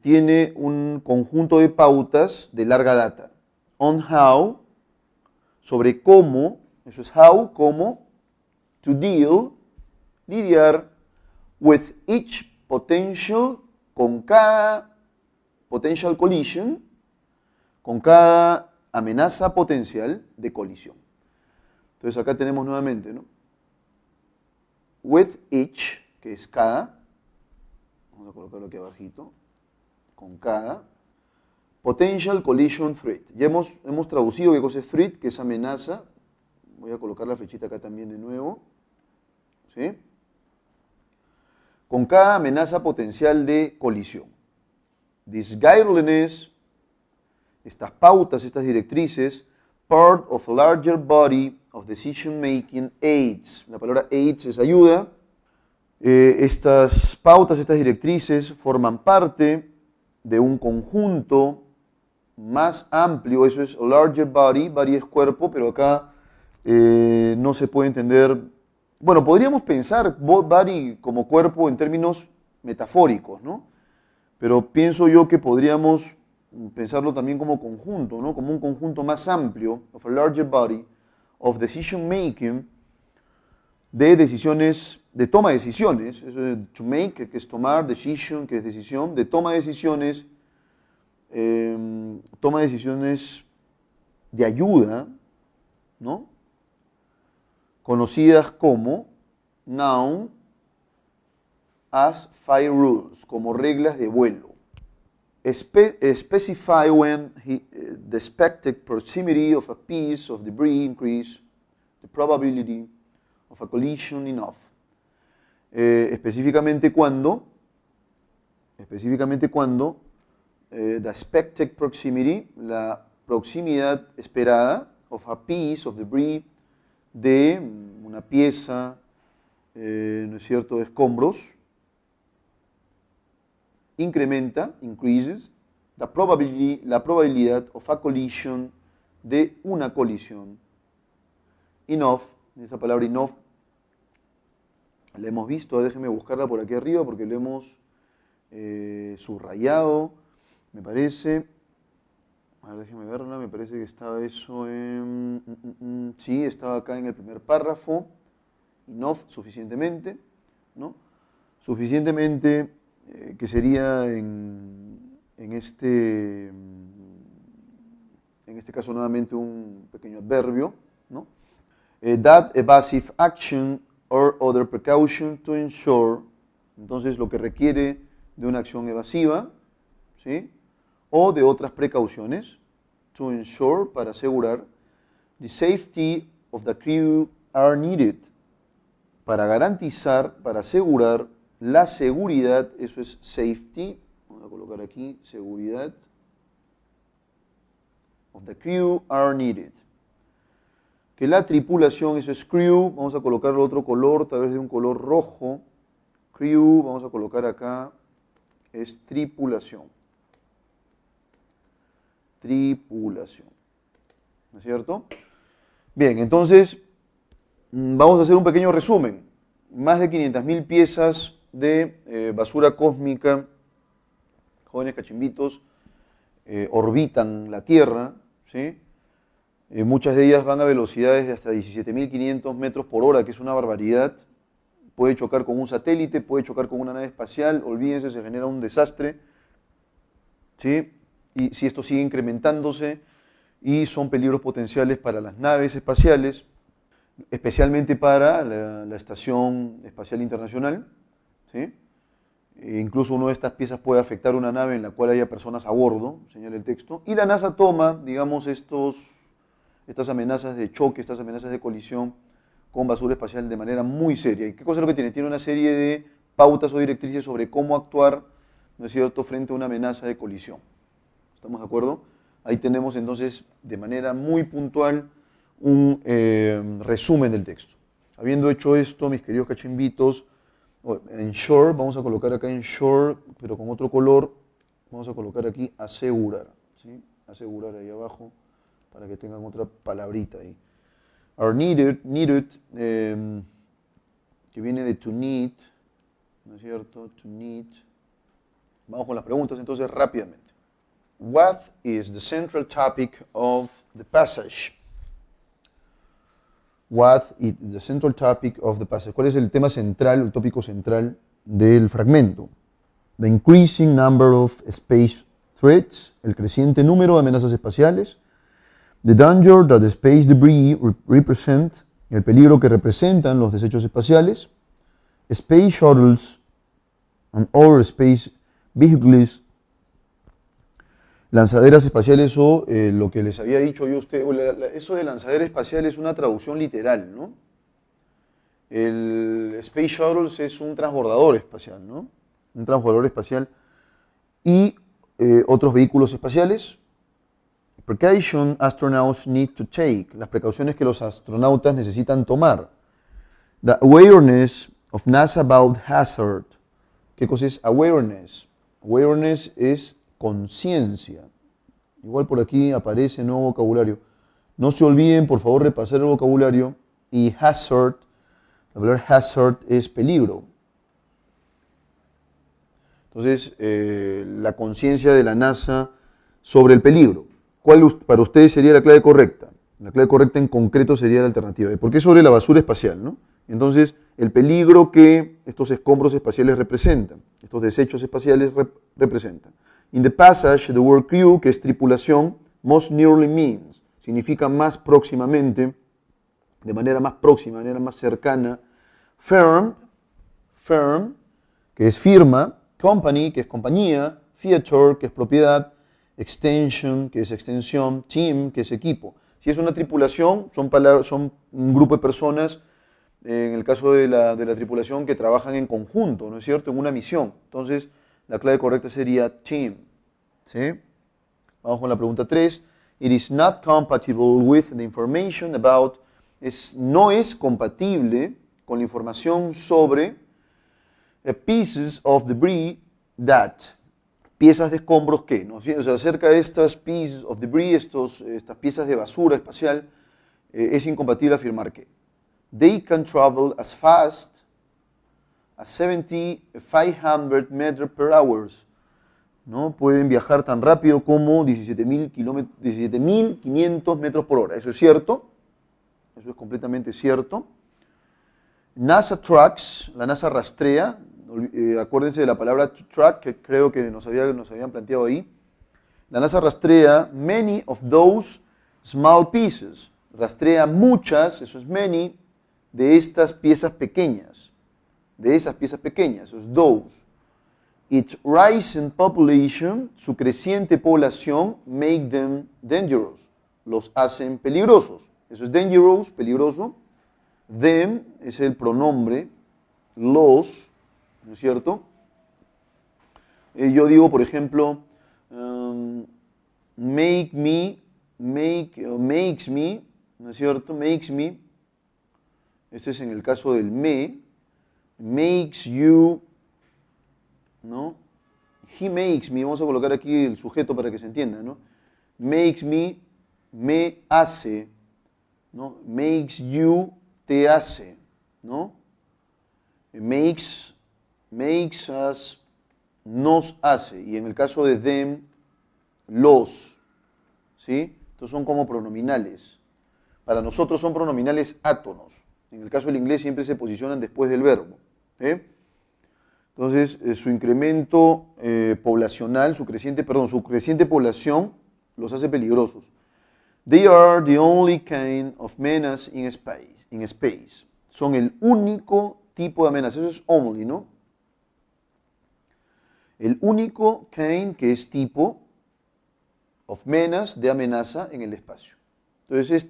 tiene un conjunto de pautas de larga data. On how, sobre cómo, eso es how, cómo, to deal, lidiar, with each potential, con cada potential collision, con cada amenaza potencial de colisión. Entonces acá tenemos nuevamente, ¿no? With each, que es cada, vamos a colocarlo aquí abajito, con cada, potential collision threat. Ya hemos traducido qué cosa es threat, que es amenaza. Voy a colocar la flechita acá también de nuevo, ¿sí? Con cada amenaza potencial de colisión. These guidelines, estas pautas, estas directrices, part of a larger body of decision-making aids. La palabra aids es ayuda. Estas pautas, estas directrices forman parte de un conjunto más amplio, eso es a larger body, body es cuerpo, pero acá no se puede entender, bueno, podríamos pensar body como cuerpo en términos metafóricos, ¿no? Pero pienso yo que podríamos pensarlo también como conjunto, ¿no? Como un conjunto más amplio, of a larger body, of decision making, de decisiones, de toma de decisiones, eso es to make, que es tomar, decision, que es decisión, de toma de decisiones de ayuda, ¿no? Conocidas como, known as fire rules, como reglas de vuelo. Specify when the expected proximity of a piece of debris increase the probability of a collision enough. Específicamente cuando the expected proximity, la proximidad esperada, of a piece of debris, de una pieza, ¿no es cierto?, de escombros, incrementa, increases, la probabilidad of a collision, de una colisión, enough, Esa palabra enough la hemos visto, déjenme buscarla por aquí arriba porque la hemos subrayado, me parece. A ver, déjenme verla, me parece que estaba eso en... sí, estaba acá en el primer párrafo. Enough, suficientemente, ¿no? Suficientemente, que sería en este caso nuevamente un pequeño adverbio, ¿no? That evasive action or other precaution to ensure, entonces lo que requiere de una acción evasiva, ¿sí? O de otras precauciones, to ensure, para asegurar, the safety of the crew are needed, para garantizar, para asegurar la seguridad, eso es safety, vamos a colocar aquí, seguridad, of the crew are needed. Que la tripulación, eso es crew, vamos a colocarle otro color, tal vez de un color rojo, crew, vamos a colocar acá, es tripulación. Tripulación, ¿no es cierto? Bien, entonces vamos a hacer un pequeño resumen. Más de 500.000 piezas de basura cósmica, jóvenes cachimbitos, orbitan la Tierra, ¿sí? Muchas de ellas van a velocidades de hasta 17.500 metros por hora, que es una barbaridad. Puede chocar con un satélite, puede chocar con una nave espacial, olvídense, se genera un desastre, ¿sí? Y si esto sigue incrementándose, y son peligros potenciales para las naves espaciales, especialmente para la Estación Espacial Internacional, ¿sí? E incluso una de estas piezas puede afectar una nave en la cual haya personas a bordo, señala el texto, y la NASA toma, digamos, estas amenazas de choque, estas amenazas de colisión con basura espacial de manera muy seria. ¿Y qué cosa es lo que tiene? Tiene una serie de pautas o directrices sobre cómo actuar, ¿no es cierto?, frente a una amenaza de colisión. ¿Estamos de acuerdo? Ahí tenemos entonces de manera muy puntual un resumen del texto. Habiendo hecho esto, mis queridos cachimbitos, ensure, vamos a colocar acá ensure, pero con otro color, vamos a colocar aquí asegurar, ¿sí? Asegurar ahí abajo, para que tengan otra palabrita ahí. Are needed, que viene de to need, ¿no es cierto? To need. Vamos con las preguntas entonces rápidamente. What is the central topic of the passage? What is the central topic of the passage? ¿Cuál es el tema central, el tópico central del fragmento? The increasing number of space threats, el creciente número de amenazas espaciales. The danger that the space debris represent, el peligro que representan los desechos espaciales. Space shuttles and other space vehicles, lanzaderas espaciales o lo que les había dicho yo a usted, eso de lanzadera espacial es una traducción literal, ¿no? El Space Shuttles es un transbordador espacial, ¿no? Un transbordador espacial y otros vehículos espaciales. Precaution astronauts need to take, las precauciones que los astronautas necesitan tomar. The awareness of NASA about hazard. ¿Qué cosa es awareness? Awareness es conciencia. Igual por aquí aparece nuevo vocabulario. No se olviden, por favor, repasar el vocabulario. Y hazard, la palabra hazard es peligro. Entonces, la conciencia de la NASA sobre el peligro. ¿Cuál para ustedes sería la clave correcta? La clave correcta en concreto sería la alternativa. ¿Por qué sobre la basura espacial, no? Entonces, el peligro que estos escombros espaciales representan, estos desechos espaciales representan. In the passage, the word crew, que es tripulación, most nearly means, significa más próximamente, de manera más próxima, de manera más cercana, firm, que es firma, company, que es compañía, theater, que es propiedad, extension, que es extensión, team, que es equipo. Si es una tripulación, son un grupo de personas, en el caso de la tripulación, que trabajan en conjunto, ¿no es cierto?, en una misión. Entonces, la clave correcta sería team. ¿Sí? Vamos con la pregunta 3. It is not compatible with the information about, no es compatible con la información sobre pieces of debris that, piezas de escombros que, ¿no? O sea, acerca de estas pieces of debris, estas piezas de basura espacial, es incompatible afirmar que. They can travel as fast as 7,500 meters per hour. ¿No? Pueden viajar tan rápido como 17.500 metros por hora. Eso es cierto. Eso es completamente cierto. NASA tracks, la NASA rastrea. Acuérdense de la palabra to track, que creo que nos habían planteado ahí. La NASA rastrea many of those small pieces. Rastrea muchas, eso es many, de estas piezas pequeñas. De esas piezas pequeñas, eso es those. Its rising population, su creciente población, make them dangerous. Los hacen peligrosos. Eso es dangerous, peligroso. Them es el pronombre. Los, ¿no es cierto? Yo digo, por ejemplo, makes me, ¿no es cierto? Makes me. Este es en el caso del me. Makes you, ¿no? He makes me, vamos a colocar aquí el sujeto para que se entienda, ¿no? Makes me hace, ¿no? Makes you, te hace, ¿no? Makes us, nos hace. Y en el caso de them, los, ¿sí? Estos son como pronominales. Para nosotros son pronominales átonos. En el caso del inglés siempre se posicionan después del verbo. Entonces, su incremento poblacional, su creciente población los hace peligrosos. They are the only kind of menace in space. Son el único tipo de amenaza. Eso es only, ¿no? El único kind, que es tipo, of menace, de amenaza en el espacio. Entonces,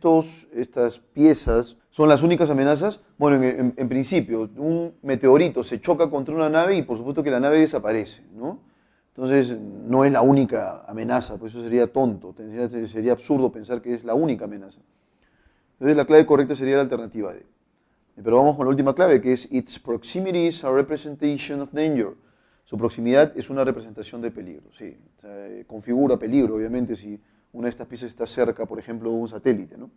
estas piezas son las únicas amenazas. Bueno, en principio, un meteorito se choca contra una nave y por supuesto que la nave desaparece, ¿no? Entonces, no es la única amenaza, pues eso sería tonto, sería absurdo pensar que es la única amenaza. Entonces, la clave correcta sería la alternativa D. Pero vamos con la última clave, que es its proximity is a representation of danger. Su proximidad es una representación de peligro, sí. O sea, configura peligro, obviamente, si una de estas piezas está cerca, por ejemplo, de un satélite, ¿no?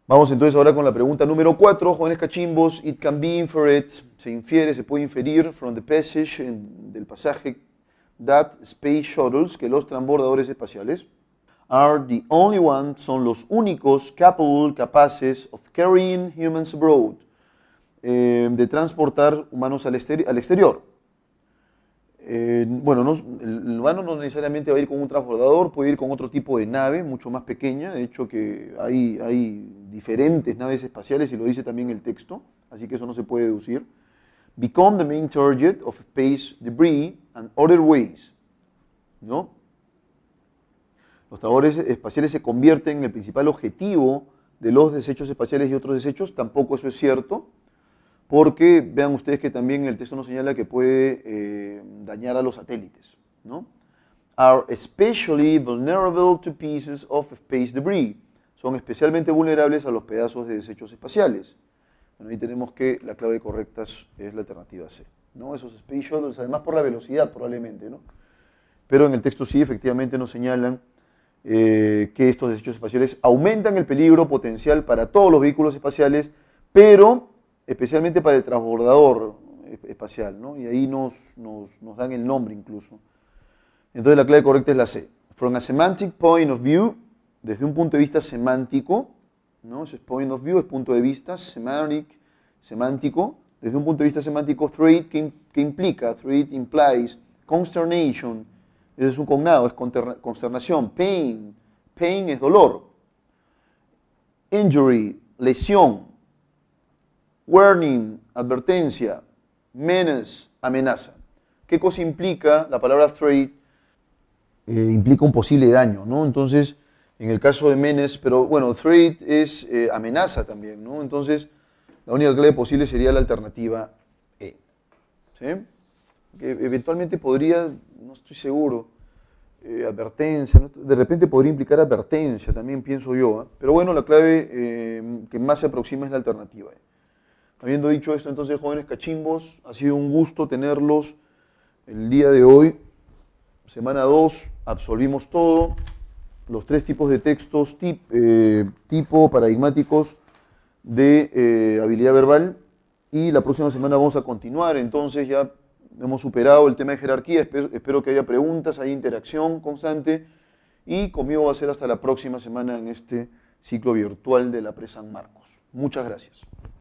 Vamos entonces ahora con la pregunta número 4, jóvenes cachimbos. It can be inferred, se puede inferir from the passage, del pasaje, that space shuttles, que los transbordadores espaciales, are the only ones, son los únicos capaces of carrying humans abroad, de transportar humanos al exterior. Bueno, el humano no necesariamente va a ir con un transbordador, puede ir con otro tipo de nave, mucho más pequeña. De hecho, que hay diferentes naves espaciales y lo dice también el texto, así que eso no se puede deducir. Become the main target of space debris and other ways, ¿no? Los transbordadores espaciales se convierten en el principal objetivo de los desechos espaciales y otros desechos. Tampoco eso es cierto, porque vean ustedes que también el texto nos señala que puede dañar a los satélites, ¿no? Are especially vulnerable to pieces of space debris. Son especialmente vulnerables a los pedazos de desechos espaciales. Bueno, ahí tenemos que la clave correcta es la alternativa C, ¿no? Esos space shuttles, además por la velocidad probablemente, ¿no? Pero en el texto sí efectivamente nos señalan que estos desechos espaciales aumentan el peligro potencial para todos los vehículos espaciales, pero especialmente para el transbordador espacial, ¿no? Y ahí nos dan el nombre incluso. Entonces la clave correcta es la C. From a semantic point of view, desde un punto de vista semántico, ¿no? Ese point of view es punto de vista, semántico. Desde un punto de vista semántico, threat, ¿qué implica? Threat implies consternation, ese es un cognado, es consternación. Pain es dolor. Injury, lesión. Warning, advertencia. Menace, amenaza. ¿Qué cosa implica la palabra threat? Implica un posible daño, ¿no? Entonces, en el caso de menace, pero bueno, threat es amenaza también, ¿no? Entonces, la única clave posible sería la alternativa E. ¿Sí? Que eventualmente podría, no estoy seguro, advertencia, ¿no? De repente podría implicar advertencia, también pienso yo, ¿eh? Pero bueno, la clave que más se aproxima es la alternativa E. Habiendo dicho esto, entonces, jóvenes cachimbos, ha sido un gusto tenerlos el día de hoy. Semana 2, absolvimos todo, los 3 tipos de textos tipo, paradigmáticos, de habilidad verbal y la próxima semana vamos a continuar. Entonces ya hemos superado el tema de jerarquía, espero que haya preguntas, haya interacción constante y conmigo va a ser hasta la próxima semana en este ciclo virtual de la Pre San Marcos. Muchas gracias.